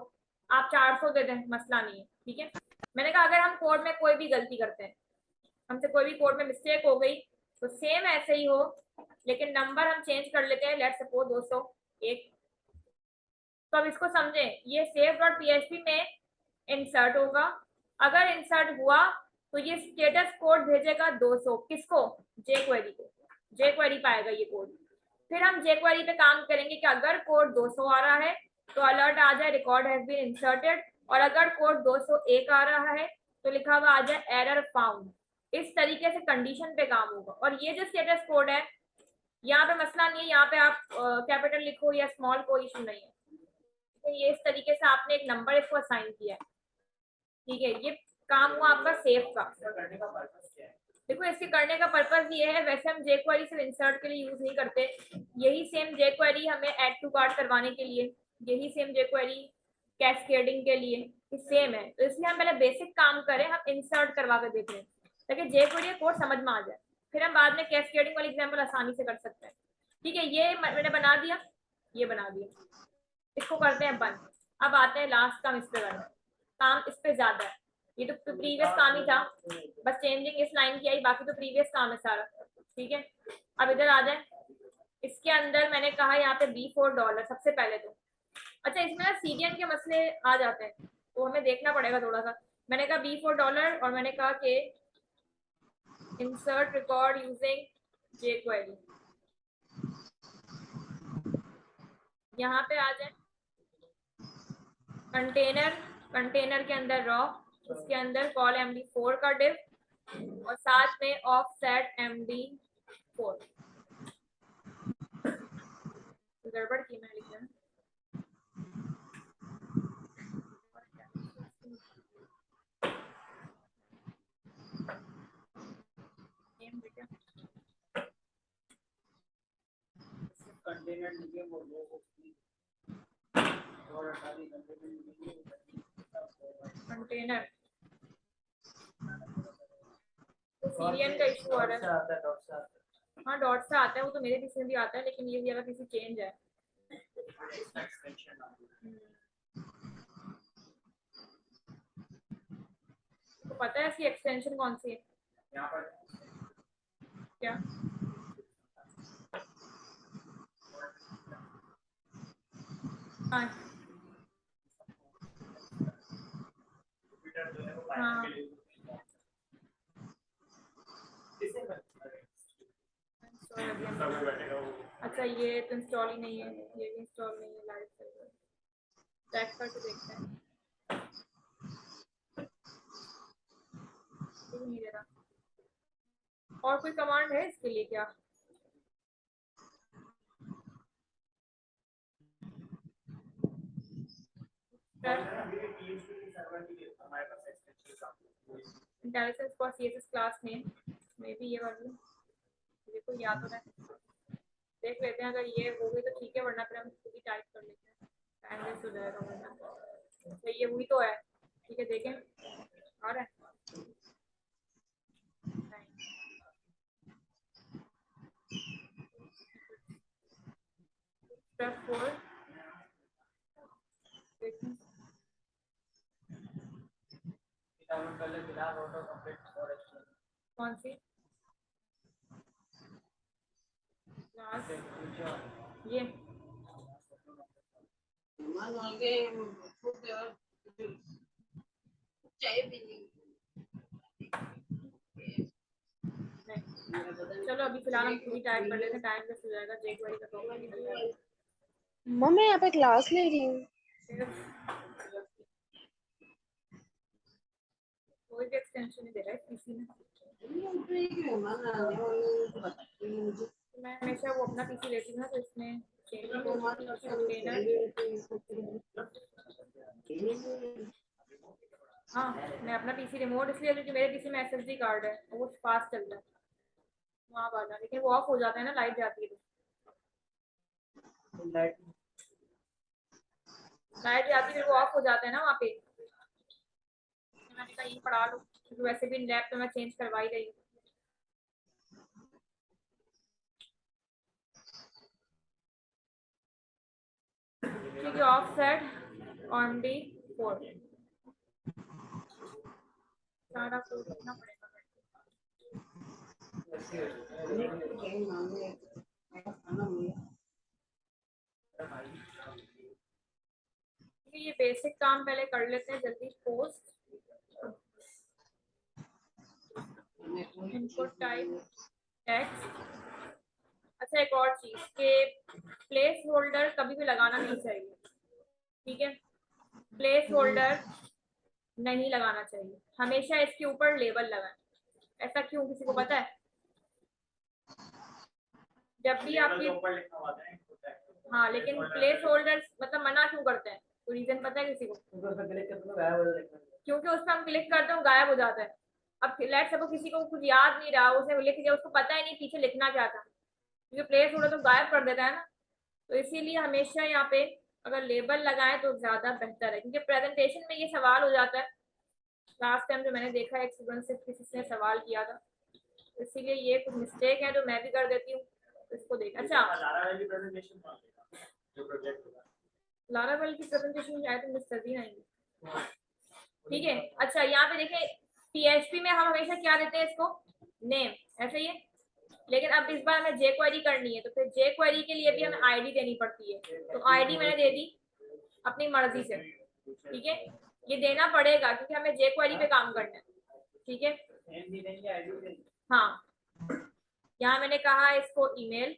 आप 400 दे दें, मसला नहीं है, ठीक है। मैंने कहा अगर हम कोड में कोई भी गलती करते हैं, हमसे कोई भी कोड में मिस्टेक हो गई, तो सेम ऐसे ही हो, लेकिन नंबर हम चेंज कर लेते हैं, लेट्स सपोज 201। तो अब इसको समझें, ये सेव डॉट पीएचपी में इंसर्ट होगा। अगर इंसर्ट हुआ तो ये स्टेटस कोड भेजेगा 200, किसको? जेक्वेरी को। जेक्वेरी पाएगा ये कोड। फिर हम जेक्वेरी पे काम करेंगे कि अगर कोड 200 आ रहा है तो अलर्ट आ जाए रिकॉर्ड हैज बीन इंसर्टेड, और अगर कोड 201 आ रहा है तो लिखा हुआ आ जाए एरर फाउंड। इस तरीके से कंडीशन पे काम होगा। और ये जो स्टेटस कोड है, यहाँ पे मसला नहीं है, यहाँ पे आप कैपिटल लिखो या स्मॉल, कोई इशू नहीं है। तो ये इस तरीके से आपने एक नंबर इसको असाइन किया है, ठीक है। ये काम हुआ आपका सेव का। करने का पर्पस क्या है? देखो इसके करने का पर्पस ये है, वैसे हम जेक्वेरी सिर्फ इंसर्ट के लिए यूज नहीं करते, यही सेम जेक्वेरी हमें ऐड टू कार्ट करवाने के लिए, यही सेम जेक्वेरी कैस्केडिंग के लिए सेम है। तो इसलिए हम पहले बेसिक काम करें, हम इंसर्ट करवा कर देख रहे हैं ताकि जेक्वेरी कोड समझ में आ जाए, फिर हम बाद में कैस्केडिंग वाली एग्जाम्पल आसानी से कर सकते हैं, ठीक है। ये मैंने बना दिया, ये बना दिया, इसको करते हैं बंद। अब आते हैं लास्ट काम इस पे करना, काम इस पे ज्यादा है, ये तो प्रीवियस काम ही था, बस चेंजिंग इस लाइन की आई, बाकी तो प्रीवियस काम है सारा, ठीक है। अब इधर आ जाए, इसके अंदर मैंने कहा यहाँ पे $4 सबसे पहले तो। अच्छा इसमें ना सीरियन के मसले आ जाते हैं, तो हमें देखना पड़ेगा थोड़ा सा। मैंने कहा $4 और मैंने कहा कि इंसर्ट रिकॉर्ड यूजिंग जेक्वेरी। यहाँ पे आ जाए कंटेनर, कंटेनर के अंदर रॉ, उसके अंदर कॉल MD4 का डिव और साथ में ऑफसेट MD4। गड़बड़ की मैं लिख रहा कंटेनर लिखे वो लोग और सारी कंटेनर लिखे कंटेनर, तो सीरियन का इशू आ रहा है। आता है डॉट से आता हाँ डॉट से आता है, वो तो मेरे पीसी में भी आता है, लेकिन ये वाला पीसी चेंज है। है इसका एक्सटेंशन आता है। तो पता है इसकी एक्सटेंशन कौन सी है? यहाँ पर क्या? हाँ कंप्यूटर जो है वो हाँ पाइथन के लिए किसे इंस्टॉल अभी सब में बैठेगा वो अच्छा ये तो इंस्टॉल ही नहीं है, ये भी इंस्टॉल नहीं है, लाइव सर्वर चेक करके देखते हैं। ये नहीं दे रहा। और कोई कमांड है इसके लिए क्या? इंटेलिजेंस फॉर CSS क्लास में मे बी ये वाली, देखो या तो है, देख लेते हैं, अगर ये हो गई तो ठीक है, वरना फिर हम खुद ही टाइप कर लेते हैं, टाइम वेस्ट हो जाएगा वरना। तो ये हुई तो है, ठीक है, देखें आ रहा है। स्टेप 4 पहले फिलहाल ऑटो कंप्लीट और कौन सी क्लास? ये चलो अभी फिलहाल हम खुद ही टाइप कर लेते हैं, टाइम वेस्ट हो जाएगा, जेक्वेरी का टॉपिक निकल जाएगा। मम्मा मैं यहाँ पे क्लास ले रही हूँ। कोई भी एक्सटेंशन नहीं दे रहा है किसी ने। मैं हमेशा वो अपना पीसी लेती हूँ ना, तो इसमें कंटेनर, हाँ मैं अपना पीसी रिमोट इसलिए क्योंकि मेरे पीसी में SSD कार्ड है, वो फास्ट चलता है वहाँ वाला, लेकिन वो ऑफ हो जाता है ना, लाइट जाती है तो। लाइट लाइट जाती फिर वो ऑफ हो जाता है ना वहाँ पे। मैंने कहा यही पढ़ा लो क्योंकि वैसे भी लैब तो मैं चेंज करवा ही रही हूँ। ठीक है, ऑफ सेट ऑन डी 4 सारा कोड लिखना पड़ेगा। ये बेसिक काम पहले कर लेते हैं जल्दी। Post input type text. अच्छा एक और चीज के प्लेस होल्डर कभी भी लगाना नहीं चाहिए, ठीक है? प्लेस होल्डर नहीं लगाना चाहिए, हमेशा इसके ऊपर लेबल लगाएं। ऐसा क्यों, किसी को पता है? जब भी आपकी हाँ, लेकिन प्लेस होल्डर मतलब मना क्यों करते हैं? तो रीजन पता है किसी को? क्योंकि उस पर हम क्लिक करते हैं गायब हो जाता है। अब लेट्स सपोज किसी को कुछ याद नहीं रहा, उसने लिख दिया, उसको पता ही नहीं पीछे लिखना क्या था, क्योंकि प्लेस होल्डर तो गायब कर देता है ना। तो इसीलिए हमेशा यहाँ पे अगर लेबल लगाएं तो ज्यादा बेहतर है, क्योंकि प्रेजेंटेशन में ये सवाल हो जाता है। लास्ट टाइम जो मैंने देखा है एक स्टूडेंट से किसी ने सवाल किया था, इसीलिए ये कुछ मिस्टेक है जो मैं भी कर देती हूँ, इसको देख। अच्छा लारावेल की प्रेजेंटेशन शायद मिस कर दी नहीं, ठीक है? अच्छा यहाँ पे देखें, PHP में हम हमेशा क्या देते हैं इसको, नेम, ऐसा ही है। लेकिन अब इस बार हमें jQuery करनी है, तो फिर jQuery के लिए भी हमें आईडी देनी पड़ती है। तो आईडी मैंने दे दी अपनी मर्जी से, ठीक है? ये देना पड़ेगा क्योंकि हमें jQuery पे काम करना है, ठीक है? हाँ, यहाँ मैंने कहा इसको ईमेल।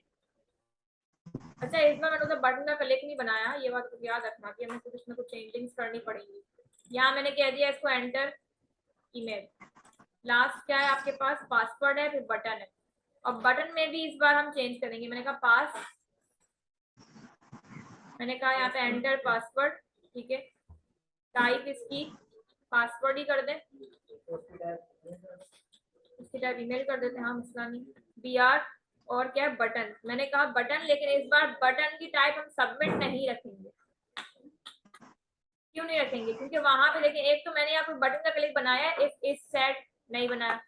अच्छा इस बार मैंने उधर बटन का क्लिक नहीं बनाया, ये बात तो याद रखना कि हमें कुछ ना कुछ चेंजिंग्स करनी पड़ेंगी। यहाँ मैंने कह दिया इसको एंटर ईमेल। लास्ट क्या है आपके पास, पासवर्ड है, फिर बटन है। और बटन में भी इस बार हम चेंज करेंगे। मैंने कहा मैंने कहा यहाँ पे एंटर पासवर्ड, ठीक है? टाइप इसकी पासवर्ड ही कर दें, इसकी टाइप ईमेल कर देते हैं, हाँ मसला नहीं। BR और क्या है, बटन। मैंने कहा बटन, लेकिन इस बार बटन की टाइप हम सबमिट नहीं रखेंगे। क्यों नहीं रखेंगे? क्योंकि वहां पे देखिए, एक तो मैंने यहाँ पे बटन का क्लिक बनाया है, इस सेट नहीं बनाया।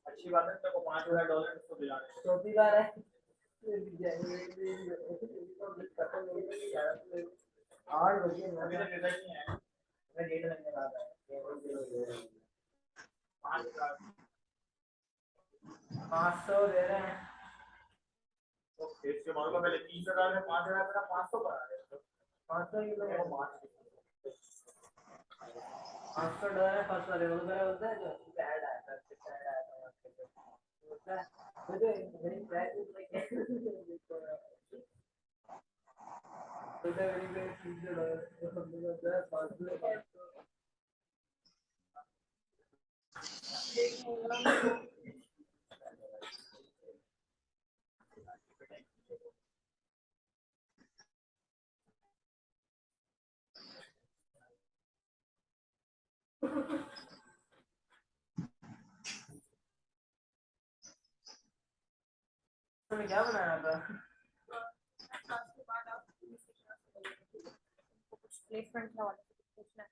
अच्छी बात है, तो $5,000 उसको दिलाने। चौथी बार है। आठ बजे अभी तक रिजल्ट नहीं आया, मैं डेट लगने वाला है। 500 दे रहे हैं तो इसके बाद का पहले 30,000 में 5,000 का 500 करा रहे हैं। 500 ही तो वो मार्च $500 फर्स्ट वाले वो मेरा होता है जो ऐड आया था, ऐड आया था होता है मुझे मेरी प्राइस लाइक तो वेरी वेरी $300 तो हम लोग होता है 500 तुम्हें क्या बनाना था? प्लेसमेंट पूछना है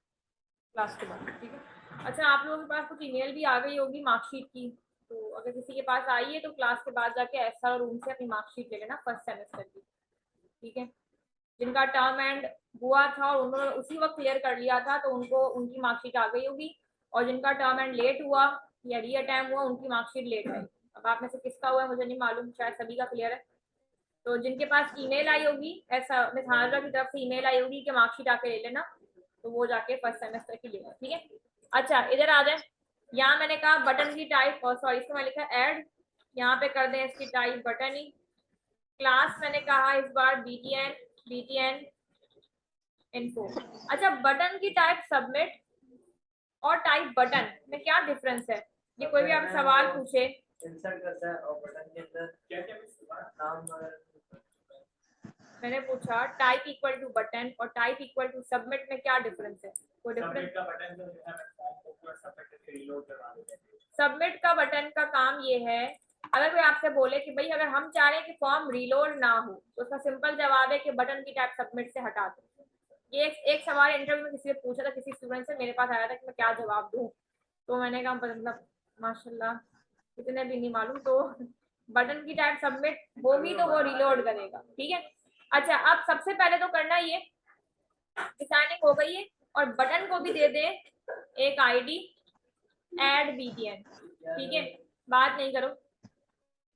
क्लास के बाद, ठीक है? अच्छा आप लोगों के पास कुछ ईमेल भी आ गई होगी मार्कशीट की, तो अगर किसी के पास आई है तो क्लास के बाद जाके SR रूम से अपनी मार्कशीट ले लेना फर्स्ट सेमेस्टर की, ठीक है? जिनका टर्म एंड हुआ था और उन्होंने उसी वक्त क्लियर कर लिया था तो उनको उनकी मार्कशीट आ गई होगी, और जिनका टर्म एंड लेट हुआ या री अटैम्प हुआ उनकी मार्कशीट लेट है। अब आप में से किसका हुआ है मुझे नहीं मालूम, शायद सभी का क्लियर है। तो जिनके पास ईमेल आई होगी, ऐसा मिस हाजरा की तरफ से ईमेल आई होगी कि मार्कशीट आके ले लेना, तो वो जाके फर्स्ट सेमेस्टर की लेगा, ठीक है। अच्छा इधर आ जाए, यहाँ मैंने कहा बटन की टाइप, और सॉरी इसको मैं लिखा ऐड, यहाँ पे कर दें इसकी टाइप बटन ही। क्लास मैंने कहा इस बार बीटीएन इन्फो। अच्छा बटन की टाइप सबमिट और टाइप बटन में क्या डिफरेंस है, ये कोई भी आप सवाल पूछे। इंसर्ट करता है और बटन के अंदर क्या क्या नाम मैंने पूछा टाइप इक्वल टू बटन और टाइप इक्वल टू सबमिट में क्या डिफरेंस है, कोई डिफरेंस? सबमिट का बटन का काम ये है, अगर कोई आपसे बोले कि भाई अगर हम चाह रहे हैं कि फॉर्म रीलोड ना हो, तो उसका सिंपल जवाब है कि बटन की टाइप सबमिट से हटा दो। ये एक सवाल इंटरव्यू में किसी ने पूछा था, किसी स्टूडेंट से, मेरे पास आया था कि मैं क्या जवाब दूं, तो मैंने कहा मतलब माशाल्लाह इतने भी नहीं मालूम, तो बटन की टाइप सबमिट होगी तो वो रीलोड करेगा, ठीक है। अच्छा अब सबसे पहले तो करना ये, डिजाइनिंग हो गई है और बटन को भी दे दे एक आईडी एड बीटीएन, ठीक है, बात नहीं करो,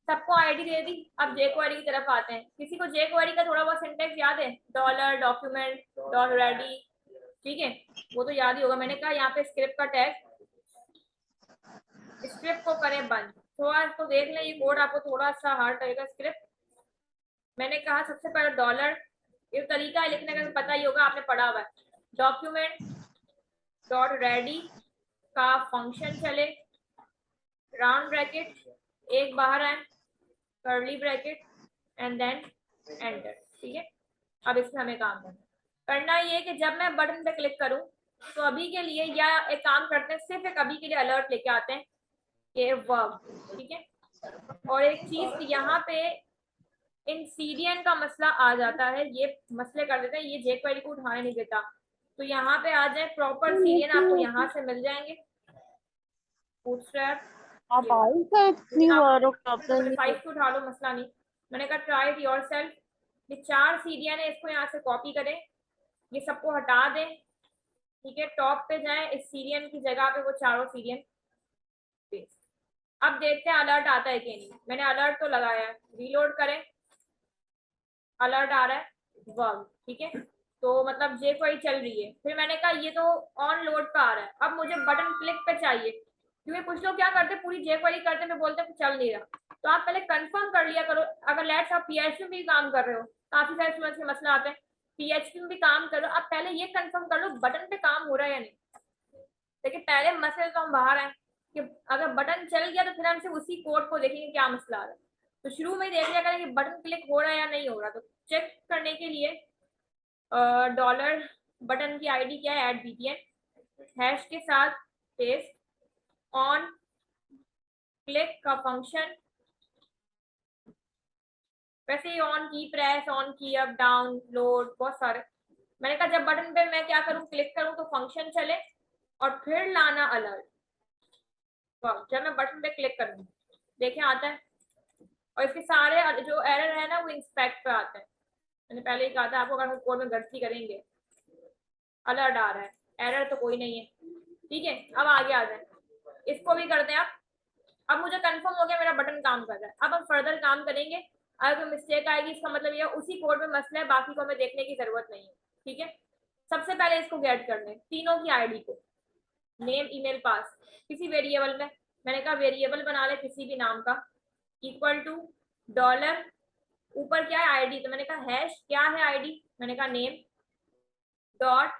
सबको आईडी दे दी। अब जेक्वेरी की तरफ आते हैं, किसी को जेक्वेरी का थोड़ा बहुत सिंटेक्स याद है, डॉलर डॉक्यूमेंट डॉट रेडी, ठीक है, वो तो याद ही होगा। मैंने कहा यहाँ पे स्क्रिप्ट का टैग, स्क्रिप्ट को करें बंद, थोड़ा इसको देख लें, ये कोड आपको थोड़ा सा हार्ड लगेगा। स्क्रिप्ट मैंने कहा सबसे पहले डॉलर, ये तरीका है लिखने का, पता ही होगा आपने पढ़ा हुआ है, डॉक्यूमेंट डॉट रेडी का फंक्शन चले, राउंड ब्रैकेट एक बाहर आए, curly bracket and then enter, ठीक है। अब इसमें हमें काम करना ये है कि जब मैं बटन पे क्लिक करूं तो अभी के लिए, या एक काम करते हैं सिर्फ एक अभी के लिए अलर्ट लेके आते हैं कि वर्ब, ठीक है। और एक चीज यहाँ पे इन सीरियन का मसला आ जाता है, ये मसले कर देते हैं, ये जेक्वेरी को उठाने नहीं देता, तो यहाँ पे आ जाए प्रॉपर सीरियन आपको यहाँ से मिल जाएंगे, बूटस्ट्रैप आप आई का इतनी बार प्रॉब्लम साइज को उठा लो, मसला नहीं। मैंने कहा ट्राई इट योरसेल्फ, ये 4 सीरियन है, इसको यहाँ से कॉपी करें, ये सबको हटा दें, ठीक है, टॉप पे जाए, इस सीरियन की जगह पे वो चारों सीरियन पेस्ट। अब देखते हैं अलर्ट आता है कि नहीं, मैंने अलर्ट तो लगाया है, रीलोड करें, अलर्ट आ रहा है वर्ब, ठीक है, तो मतलब जे क्वेरी चल रही है। फिर मैंने कहा ये तो ऑन लोड पे आ रहा है, अब मुझे बटन क्लिक पे चाहिए, क्योंकि कुछ लोग क्या करते हैं पूरी जे क्वेरी करते हैं, बोलते हैं चल नहीं रहा, तो आप पहले कंफर्म कर लिया करो। अगर लेट्स आप पीएचपी में भी काम कर रहे हो, काफी सारे स्टूडेंट्स के मसला आते हैं, पीएचपी में भी काम करो, आप पहले ये कंफर्म कर लो बटन पे काम हो रहा है या नहीं, लेकिन पहले मसले तो हम बाहर आए कि अगर बटन चल गया तो फिर हम सिर्फ उसी कोड को देखेंगे क्या मसला आ रहा है, तो शुरू में देख लिया करें कि बटन क्लिक हो रहा है या नहीं हो रहा। तो चेक करने के लिए डॉलर बटन की आईडी क्या है, ऐड बीटीएन हैश के साथ पेस्ट, ऑन क्लिक का फंक्शन, वैसे ही ऑन की प्रेस, ऑन की अप डाउन लोड, बहुत सारे। मैंने कहा जब बटन पे मैं क्या करूं, क्लिक करूं तो फंक्शन चले और फिर लाना अलर्ट, जब मैं बटन पे क्लिक करूंगी देखें आता है, और इसके सारे जो एरर है ना वो इंस्पेक्ट पे आते हैं। मैंने पहले ही कहा था आपको, अगर कोड में गलती करेंगे अलर्ट आ रहा है, एरर तो कोई नहीं है, ठीक है। अब आगे आ जाए, इसको भी करते हैं आप। अब मुझे कंफर्म हो गया मेरा बटन काम कर रहा है, अब हम फर्दर काम करेंगे, अगर कोई मिस्टेक आएगी इसका मतलब ये उसी कोड में मसला है, बाकी को हमें देखने की जरूरत नहीं है, ठीक है। सबसे पहले इसको गेट कर लें, तीनों की आईडी को, नेम ईमेल पास, किसी वेरिएबल में, मैंने कहा वेरिएबल बना ले किसी भी नाम का, इक्वल टू डॉलर, ऊपर क्या है आईडी, तो मैंने कहा हैश क्या है आईडी, मैंने कहा नेम डॉट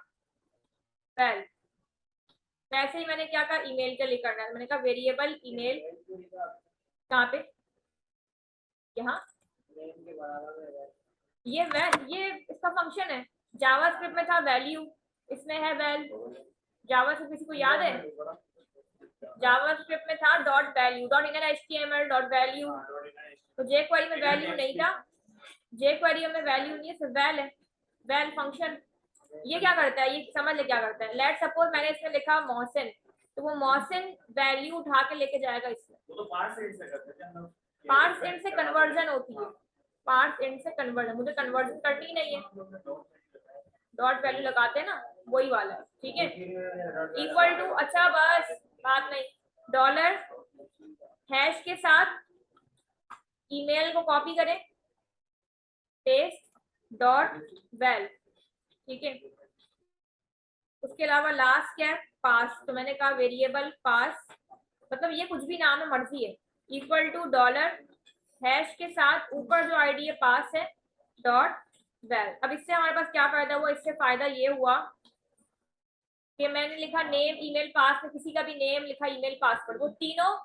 वेल, वैसे ही मैंने क्या कहा ईमेल के लिए करना है, मैंने कहा वेरिएबल ईमेल, कहाँ पे, यहाँ, ये इसका फंक्शन है, जावास्क्रिप्ट में था वैल्यू, इसमें है वेल, जावास्क्रिप्ट किसी को याद है, जावास्क्रिप्ट में था dot value, dot inner HTML dot value, तो जेक्वेरी में वैल्यू नहीं था, जेक्वेरी में वैल्यू नहीं है, सिर्फ वैल है, वैल फंक्शन। ये क्या करता है, ये समझ ले क्या करता है, लेट सपोज मैंने इसमें लिखा मोहसिन, तो वो मोहसिन वैल्यू उठा के लेके जाएगा इसमें, वो तो पार्स इंट से कन्वर्जन होती है, पार्स इंट से कन्वर्जन, मुझे कन्वर्जन करनी नहीं है, डॉट वैल्यू लगाते हैं ना वही वाला है, ठीक है, इक्वल टू, अच्छा बस बात नहीं, डॉलर हैश के साथ ईमेल को कॉपी करें, डॉट वेल, ठीक है। उसके अलावा लास्ट क्या है, पास, तो मैंने कहा वेरिएबल पास, मतलब ये कुछ भी नाम है, मर्जी है, इक्वल टू डॉलर हैश के साथ ऊपर जो आईडी है पास है डॉट वेल। अब इससे हमारे पास क्या फायदा हुआ, इससे फायदा ये हुआ कि मैंने लिखा नेम ईमेल पास में, किसी का भी नेम लिखा ईमेल पासवर्ड, वो तीनों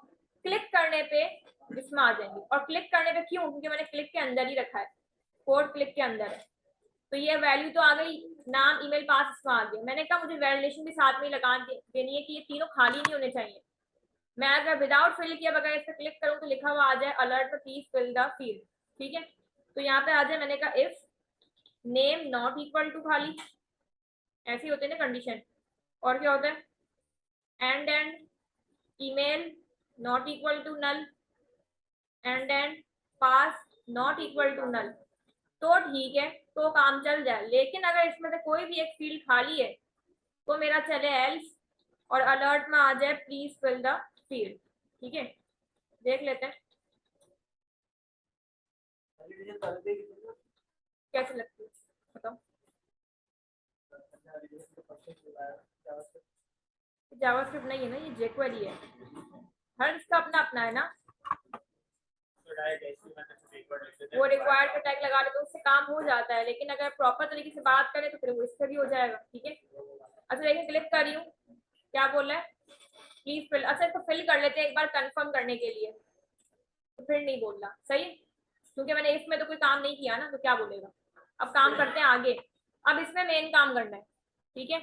क्लिक करने पे इसमें आ जाएंगे। और क्लिक करने पे क्यों, क्योंकि मैंने क्लिक के अंदर ही रखा है, कोड क्लिक के अंदर है, तो ये वैल्यू तो आ गई, नाम ईमेल पास इसमें आ गया। मैंने कहा मुझे वैलिडेशन भी साथ में लगा देनी है कि ये तीनों खाली नहीं होने चाहिए। मैं अगर विदाउट फिल किया बगैर इस पर क्लिक करूँ तो लिखा हुआ आ जाए अलर्ट पर प्लीज फिल द फील्ड, ठीक है। तो यहाँ पे आ जाए, मैंने कहा if name not equal to खाली, ऐसे होते हैं ना कंडीशन। और क्या होता है, and email not equal to null, and pass not equal to null, तो ठीक है, तो काम चल जाए। लेकिन अगर इसमें से कोई भी एक फील्ड खाली है तो मेरा चले एल्स, और अलर्ट में आ जाए प्लीज फिल द फील्ड, ठीक है। देख लेते हैं कैसे लगती है, बताओ। जावास्क्रिप्ट नहीं है ना, ये jQuery है, हर इसका अपना अपना है ना। वो रिक्वायर्ड का टैग लगा दे तो उससे काम हो जाता है, लेकिन अगर प्रॉपर तरीके से बात करें तो फिर वो इससे भी हो जाएगा, ठीक है। अच्छा देखिए, क्लिक कर रही हूँ, क्या बोल रहा है, प्लीज फिल। अच्छा इसको फिल कर लेते हैं एक बार कंफर्म करने के लिए, तो फिर नहीं बोल रहा सही, क्योंकि मैंने इसमें तो कोई काम नहीं किया ना, तो क्या बोलेगा। अब काम करते हैं आगे, अब इसमें मेन काम करना है, ठीक है।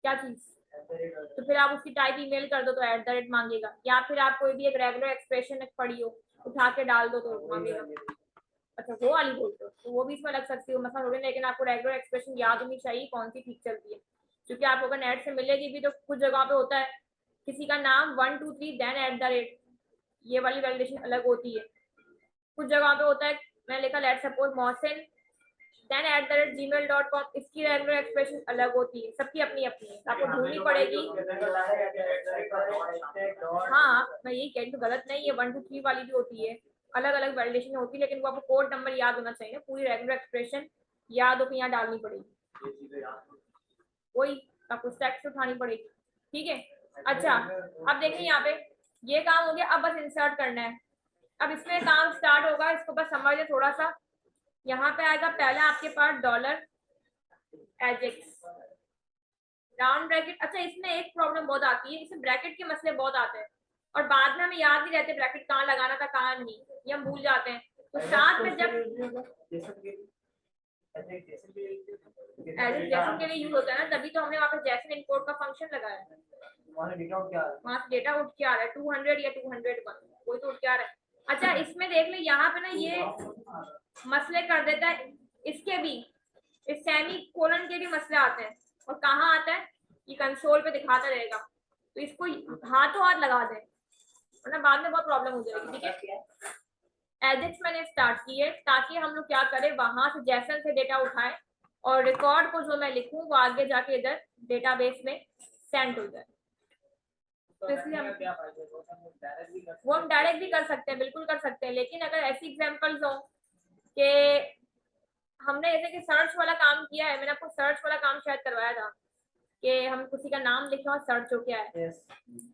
क्या चीज, तो फिर आप उसकी टाइप ईमेल कर दो तो @ मांगेगा, या फिर आप कोई भी एक रेगुलर एक्सप्रेशन पढ़ी हो उठा के डाल दो तो मांगेगा। अच्छा वो वाली बोलते हो, तो वो भी इसमें लग सकती हो, मतलब थोड़ी, लेकिन आपको रेगुलर एक्सप्रेशन याद होनी चाहिए कौन सी ठीक चलती है, क्योंकि आपको अगर नेट से मिलेगी भी तो कुछ जगह पे होता है किसी का नाम 1 2 3 देन @ ये वाली वैलिडेशन अलग होती है। कुछ जगह पे होता है, मैं लिखा let suppose Mohsin then @gmail.com, इसकी रेगुलर एक्सप्रेशन अलग होती है, सबकी अपनी अपनी है, आपको ढूंढनी पड़ेगी। हाँ मैं यही कह रही हूँ, गलत नहीं है, 1 2 3 वाली भी होती है, अलग अलग वैलिडेशन होती है, लेकिन वो आपको कोड नंबर याद होना चाहिए, पूरी रेगुलर एक्सप्रेशन याद हो, यहाँ डालनी पड़ेगी, वही आपको स्टैक से उठानी पड़ेगी, ठीक है। अच्छा अब देखिए यहाँ पे ये काम हो गया, अब बस इंसर्ट करना है। अब इसमें काम स्टार्ट होगा, इसको बस समझ ले थोड़ा सा। यहाँ पे आएगा पहला आपके पास डॉलर एजेक्स राउंड ब्रैकेट। अच्छा इसमें एक प्रॉब्लम बहुत आती है, इसमें ब्रैकेट के मसले बहुत आते हैं और बाद में हमें याद नहीं रहते ब्रैकेट कहाँ लगाना था कहाँ नहीं, ये हम भूल जाते हैं। तो साथ में जब जैसन के लिए यूज होता है ना, तभी तो हमने वहाँ पे जैसन इंपोर्ट का फंक्शन लगाया है, वहाँ से डेटा उठ के आ रहा है 200 या 201, कोई तो उठ के आ रहा है। अच्छा इसमें देख ले यहाँ पे ना ये मसले कर देता है, इसके भी इस सेमी कोलन के भी मसले आते हैं, और कहाँ आता है ये कंसोल पे दिखाता रहेगा, तो इसको हाथों हाथ लगा दें वरना बाद में बहुत प्रॉब्लम हो जाएगी, ठीक है। एजेक्स मैंने स्टार्ट की है ताकि हम लोग क्या करें, वहां से जैसन से डेटा उठाएं और रिकॉर्ड को जो मैं लिखूं वो आगे जाके इधर डेटाबेस में सेंड हो जाए। तो इसलिए वो हम डायरेक्ट भी कर सकते हैं, बिल्कुल कर सकते हैं, लेकिन अगर ऐसी एग्जांपल्स हो कि हमने जैसे कि सर्च वाला काम किया है, मैंने आपको सर्च वाला काम शायद करवाया था कि हम किसी का नाम लिखें और सर्च हो क्या है,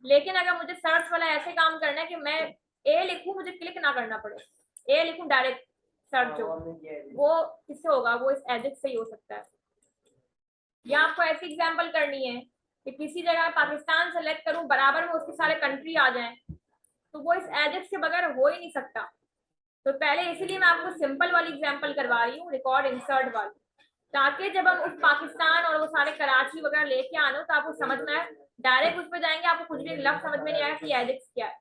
लेकिन अगर मुझे सर्च वाला ऐसे काम करना है कि मैं ए लिखूं मुझे क्लिक ना करना पड़े, ए लिखूं डायरेक्ट सर्च हो, वो किससे होगा, वो इस एजेक्स से ही हो सकता है। या आपको ऐसी एग्जांपल करनी है कि किसी जगह पाकिस्तान सेलेक्ट करूं बराबर में उसके सारे कंट्री आ जाएं, तो वो इस एजेक्स के बगैर हो ही नहीं सकता। तो पहले इसीलिए मैं आपको सिंपल वाली एग्जांपल करवा रही हूँ, रिकॉर्ड इंसर्ट वाली, ताकि जब हम उस पाकिस्तान और वो सारे कराची वगैरह लेके आना हो तो आपको समझ में आए, डायरेक्ट उस पर जाएंगे आपको कुछ भी लफ्ज समझ में नहीं आया कि एजेक्स क्या है।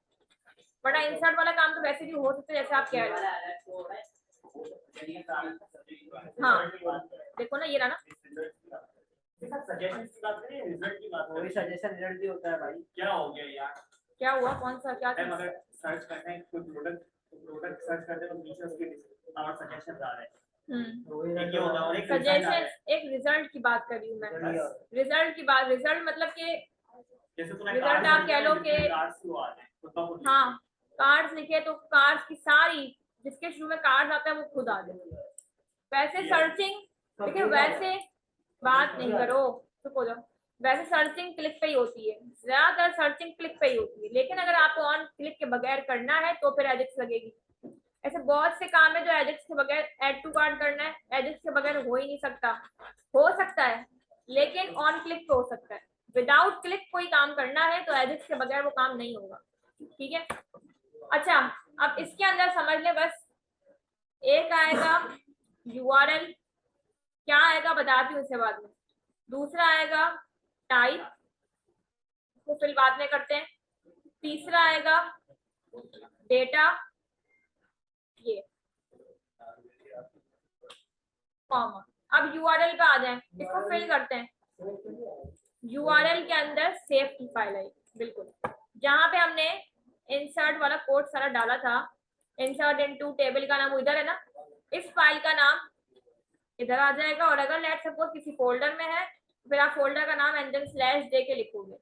बड़ा इंसर्ट वाला काम तो वैसे भी हो सकता है जैसे आप कह रहे हो। हाँ देखो ना ये रहा ना, सजेशन रिजल्ट भी होता है भाई। क्या हो गया यार, क्या हुआ, कौन सा क्या चीज? अगर सर्च करते हैं कोई प्रोडक्ट सर्च करते हैं तो नीचे उसके और सजेशंस आ रहे हैं। ये होगा, और एक सजेशन, एक रिजल्ट की बात कर रही हूँ मैं, रिजल्ट की बात, रिजल्ट मतलब कि जैसे तूने रिजल्ट आप कह लो कि हाँ कार्ड्स लिखे तो कार्ड्स की सारी जिसके शुरू में कार्ड आता है वो खुद आ जाए। वैसे सर्चिंग, देखिए वैसे बात नहीं करो, चुप हो जाओ। वैसे सर्चिंग क्लिक पे ही होती है, ज्यादातर सर्चिंग क्लिक पे ही होती है, लेकिन अगर आपको ऑन क्लिक के बगैर करना है तो फिर एजेक्स लगेगी। ऐसे बहुत से काम है जो एजेक्स के बगैर, ऐड टू कार्ड करना है, एजेक्स के बगैर हो ही नहीं सकता। हो सकता है लेकिन ऑन क्लिक पे हो सकता है। विदाउट क्लिक कोई काम करना है तो एजेक्स के बगैर वो काम नहीं होगा। ठीक है, अच्छा अब इसके अंदर समझ ले बस। एक आएगा यूआरएल, क्या आएगा बताती हूँ उसके बाद में। दूसरा आएगा टाइप, को फिल बाद में करते हैं। तीसरा आएगा डेटा, ये कॉमा। अब यूआरएल पे आ जाए, इसको फिल करते हैं। यूआरएल के अंदर सेव की फाइल है, बिल्कुल जहां पे हमने इंसर्ट वाला कोड सारा डाला था, इंसर्ट इनटू टेबल का नाम इधर है ना, इस फाइल का नाम इधर आ जाएगा। और अगर लेट सपोज किसी फोल्डर में है फिर आप फोल्डर का नाम एंड देन स्लैश दे के लिखोगे।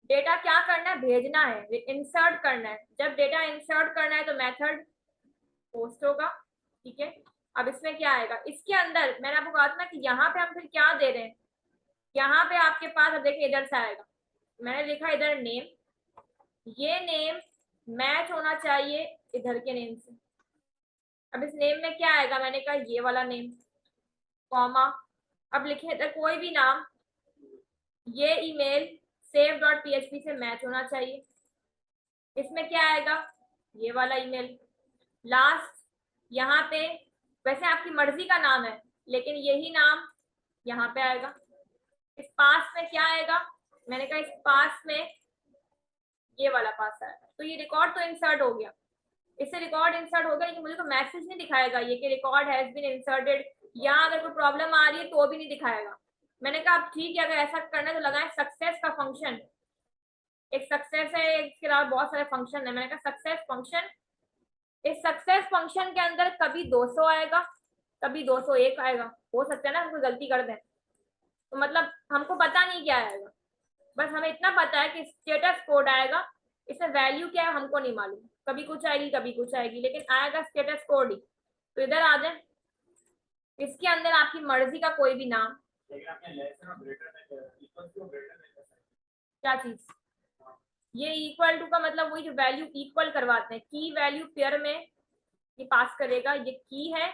डेटा क्या करना है, भेजना है, इंसर्ट करना है। जब डेटा इंसर्ट करना है तो मेथड पोस्ट होगा। ठीक है, अब इसमें क्या आएगा, इसके अंदर मैंने आपको कहा था ना कि यहाँ पे हम फिर क्या दे रहे हैं, यहाँ पे आपके पास अब देखिए इधर से आएगा, मैंने लिखा इधर नेम, ये नेम मैच होना चाहिए इधर के नेम से। अब इस नेम में क्या आएगा, मैंने कहा ये वाला नेम, कॉमा। अब लिखे इधर कोई भी नाम, ये ईमेल save.php से मैच होना चाहिए। इसमें क्या आएगा, ये वाला ईमेल। लास्ट यहाँ पे वैसे आपकी मर्जी का नाम है लेकिन यही नाम यहाँ पे आएगा। इस पास में क्या आएगा, मैंने कहा इस पास में ये वाला पास आएगा। तो ये रिकॉर्ड तो इंसर्ट हो गया, इससे रिकॉर्ड इंसर्ट हो गया, लेकिन मुझे तो मैसेज नहीं दिखाएगा ये कि रिकॉर्ड हैज बीन इंसर्टेड। यहाँ अगर कोई प्रॉब्लम आ रही है तो भी नहीं दिखाएगा। मैंने कहा अब ठीक है, अगर ऐसा करना है तो लगाए सक्सेस का फंक्शन। एक सक्सेस है, इसके अलावा बहुत सारे फंक्शन है। मैंने कहा सक्सेस फंक्शन, इस सक्सेस फंक्शन के अंदर कभी 200 आएगा, कभी 201 आएगा। हो सकता है ना हम गलती कर दें, तो मतलब हमको पता नहीं क्या आएगा, बस हमें इतना पता है कि स्टेटस कोड आएगा, इसमें वैल्यू क्या है हमको नहीं मालूम, कभी कुछ आएगी कभी कुछ आएगी, लेकिन आएगा स्टेटस कोड ही। तो इधर आ जाए, इसके अंदर आपकी मर्जी का कोई भी नाम, क्या चीज, ये इक्वल टू का मतलब वही जो वैल्यू इक्वल करवाते हैं, की वैल्यू पेयर में ये पास करेगा, ये की है,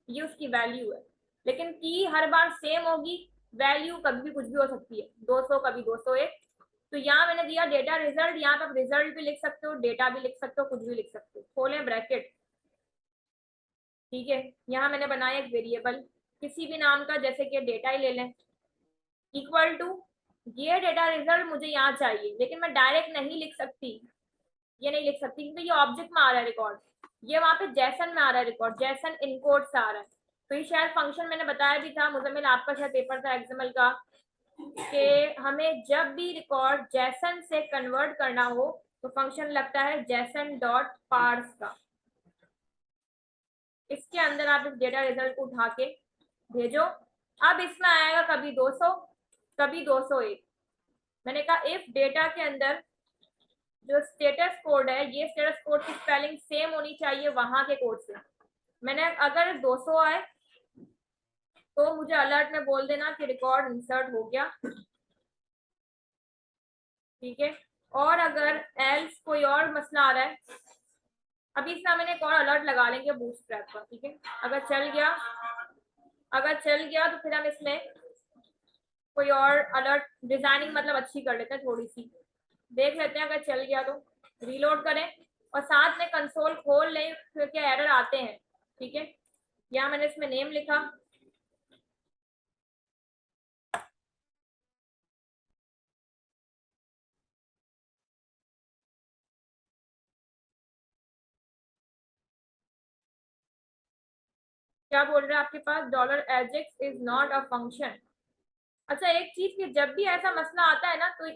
ये उसकी वैल्यू है, लेकिन की हर बार सेम होगी, वैल्यू कभी भी कुछ भी हो सकती है, 200 कभी 201। तो यहाँ मैंने दिया डेटा रिजल्ट, यहाँ पे आप रिजल्ट भी लिख सकते हो, डेटा भी लिख सकते हो, कुछ भी लिख सकते हो, खोलें ब्रैकेट। ठीक है, यहाँ मैंने बनाया एक वेरिएबल किसी भी नाम का, जैसे कि डेटा ही ले लें, इक्वल टू ये डेटा रिजल्ट मुझे यहाँ चाहिए, लेकिन मैं डायरेक्ट नहीं लिख सकती, ये नहीं लिख सकती क्योंकि ये ऑब्जेक्ट में आ रहा है रिकॉर्ड, ये वहां पे जैसन में आ रहा है रिकॉर्ड, जैसन इनकोड से आ रहा है। तो ये शायद फंक्शन मैंने बताया भी था, मुजम्मिल आपका शायद पेपर था एक्सएमएल का, कि हमें जब भी रिकॉर्ड जैसन से कन्वर्ट करना हो तो फंक्शन लगता है जैसन डॉट पार्स का। इसके अंदर आप इस डेटा रिजल्ट को उठा के भेजो। अब इसमें आएगा कभी 200 कभी 201। मैंने कहा इफ डेटा के अंदर जो स्टेटस कोड है, ये स्टेटस कोड की स्पेलिंग सेम होनी चाहिए वहां के कोड से। मैंने अगर 200 आए तो मुझे अलर्ट में बोल देना कि रिकॉर्ड इंसर्ट हो गया। ठीक है, और अगर एल्स कोई और मसला आ रहा है, अभी इसमें मैंने एक और अलर्ट लगा लेंगे बूटस्ट्रैप का। ठीक है, अगर चल गया तो फिर हम इसमें कोई और अलर्ट डिजाइनिंग मतलब अच्छी कर लेते हैं, थोड़ी सी देख लेते हैं, अगर चल गया तो रीलोड करें और साथ में कंसोल खोल लें फिर क्या एरर आते हैं। ठीक है, यहाँ मैंने इसमें नेम लिखा, क्या बोल रहे हैं आपके पास, dollar Ajax is not a function. अच्छा एक चीज कि जब भी ऐसा मसला आता है ना तो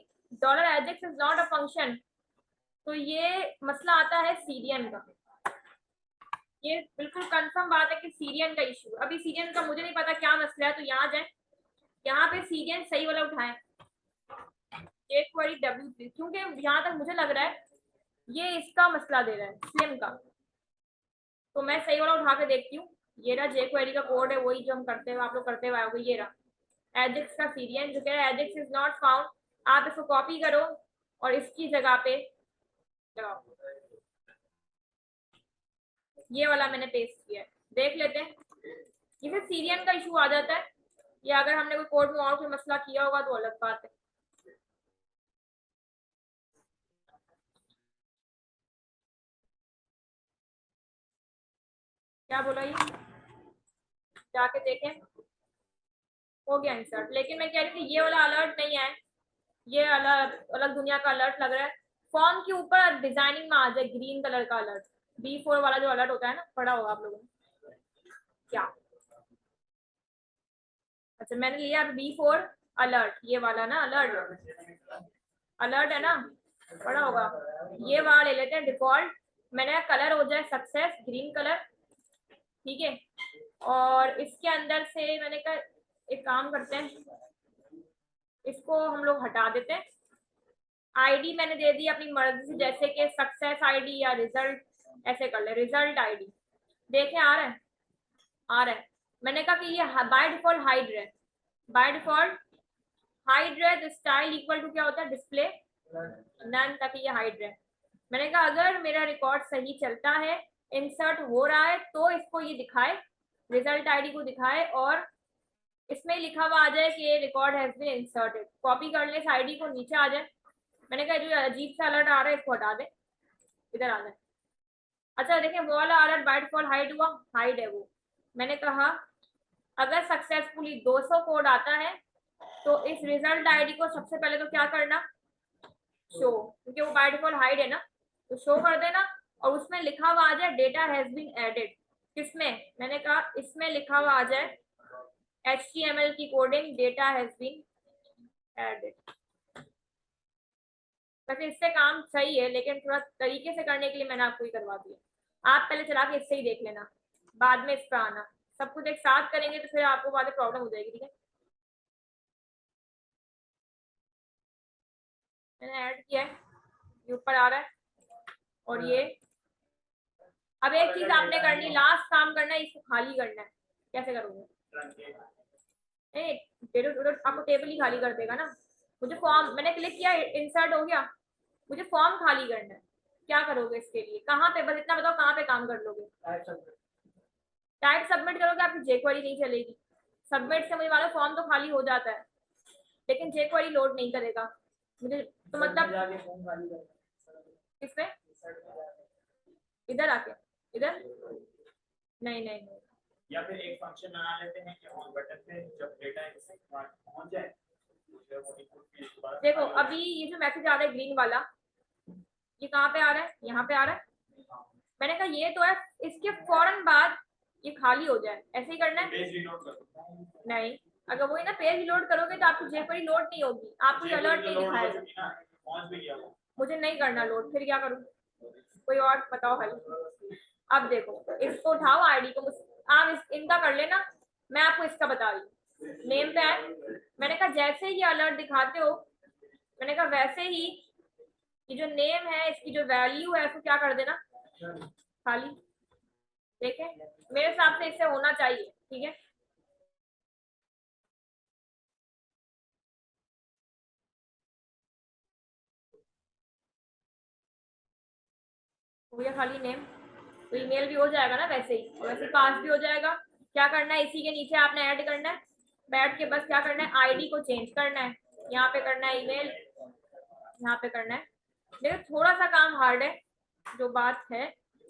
dollar Ajax is not a function, तो ये मसला आता है सीरियन का। ये बिल्कुल कंफर्म बात है कि सीरियन का इशू। अभी सीरियन का मुझे नहीं पता क्या मसला है, तो यहाँ जाए, यहाँ पे सीरियन सही वाला उठाएं, W3, क्योंकि यहाँ तक मुझे लग रहा है ये इसका मसला दे रहा है, स्लिम का। तो मैं सही वाला उठा के देखती हूँ। ये रहा jQuery का कोड है, वही जो हम करते हुए आप लोग करते हुए आओगे। ये रहा एजेक्स का सीरियन जो कह रहा है एजेक्स इज नॉट फाउंड। आप इसको कॉपी करो और इसकी जगह पे लगाओ। ये वाला मैंने पेस्ट किया है, देख लेते हैं। इसे सीरियन का इशू आ जाता है, या अगर हमने कोई कोड में और कोई मसला किया होगा तो अलग बात है। क्या बोला ये, जाके देखें। हो गया इंसर्ट, लेकिन मैं कह रही थी ये वाला अलर्ट नहीं है, ये अलग अलग दुनिया का अलर्ट लग रहा है। फॉर्म के ऊपर डिजाइनिंग में आ जाए ग्रीन कलर का अलर्ट, B4 वाला जो अलर्ट होता है ना, पढ़ा होगा आप लोगों ने क्या? अच्छा मैंने लिया B4 अलर्ट, ये वाला ना अलर्ट है ना, पढ़ा होगा। ये वाला ले लेते हैं डिफॉल्ट। मैंने कलर हो जाए सक्सेस ग्रीन कलर, ठीक है। और इसके अंदर से मैंने कहा एक काम करते हैं, इसको हम लोग हटा देते हैं। आईडी मैंने दे दी अपनी मर्जी से, जैसे कि सक्सेस आईडी या रिजल्ट, ऐसे कर ले रिजल्ट आईडी। देखें आ रहा है, आ रहा है। मैंने कहा कि ये बाय डिफॉल्ट हाइड रहे, बाय डिफॉल्ट हाइड रहे। तो स्टाइल इक्वल टू क्या होता है, डिस्प्ले नन, तक ये हाइड रहे। मैंने कहा अगर मेरा रिकॉर्ड सही चलता है, इंसर्ट हो रहा है, तो इसको ये दिखाए, रिजल्ट आईडी को दिखाए, और इसमें लिखा हुआ आ जाए कि ये record has been inserted. Copy कर ले इस आईडी को, नीचे आ जाए। मैंने कहा जो अजीब सा अलर्ट आ रहा है इसको हटा दे, इधर आ जाए। अच्छा देखें वो वाला अलर्ट बाय डिफॉल्ट हाइड हुआ, हाइड है वो। मैंने कहा अगर सक्सेसफुली 200 कोड आता है तो इस रिजल्ट आईडी को सबसे पहले तो क्या करना, शो, क्योंकि वो बाय डिफॉल्ट हाइड है ना, तो शो कर देना। और उसमें लिखा हुआ आ जाए डेटा हैज बीन एडेड। किसमें, मैंने कहा इसमें लिखा हुआ आ जाए HTML की coding data has been added. वैसे इससे काम सही है, लेकिन थोड़ा तरीके से करने के लिए मैंने आपको ही करवा दिया। आप पहले चला के इससे ही देख लेना, बाद में इस पर आना। सब कुछ एक साथ करेंगे तो फिर आपको बाद में प्रॉब्लम हो जाएगी, ठीक है। मैंने ऐड किया है, ये ऊपर आ रहा है। और ये अब एक चीज आपने करनी, लास्ट काम करना है, इसको खाली करना है। कैसे करोगे, आपको टेबल ही खाली कर देगा ना। मुझे फॉर्म, मैंने क्लिक किया इंसर्ट हो गया, मुझे फॉर्म खाली करना है। क्या करोगे इसके लिए, कहाँ पे, बस इतना बताओ कहाँ पे काम कर लोगे। टाइप सबमिट करोगे, आपकी jQuery नहीं चलेगी। सबमिट से मुझे वाला फॉर्म तो खाली हो जाता है, लेकिन jQuery लोड नहीं करेगा मुझे। तो मतलब किसमें, इधर आके, इधर नहीं नहीं नहीं, या फिर एक फंक्शन बना लेते हैं कि ऑन बटन पे जब डेटा पहुंच जाए। देखो अभी ये जो मैसेज आ रहा है ग्रीन वाला, ये कहाँ पे आ रहा है, यहाँ पे आ रहा है। मैंने कहा ये तो है, इसके फौरन बाद ये खाली हो जाए, ऐसे ही करना है। पेज रीलोड कर नहीं, अगर वही ना पेज लोड करोगे तो आपकी jQuery लोड नहीं होगी, आपको ये अलर्ट नहीं दिखाएगा। पहुंच भी गया वो, मुझे नहीं करना लोड, फिर क्या करूँ, कोई और बताओ हल। अब देखो इसको उठाओ आईडी को, आप इनका कर लेना, मैं आपको इसका बता रही हूँ। नेम पे आए, मैंने कहा जैसे ही अलर्ट दिखाते हो, मैंने कहा वैसे ही ये जो नेम है इसकी जो वैल्यू है उसको क्या कर देना, खाली। देखें मेरे हिसाब से इससे होना चाहिए, ठीक है। हो गया खाली नेम, तो ईमेल भी हो जाएगा ना वैसे ही, और वैसे पास भी हो जाएगा। क्या करना है, इसी के नीचे आपने ऐड करना है, बैठ के बस क्या करना है, आईडी को चेंज करना है, यहाँ पे करना है ईमेल, यहाँ पे करना है। देखो थोड़ा सा काम हार्ड है, जो बात है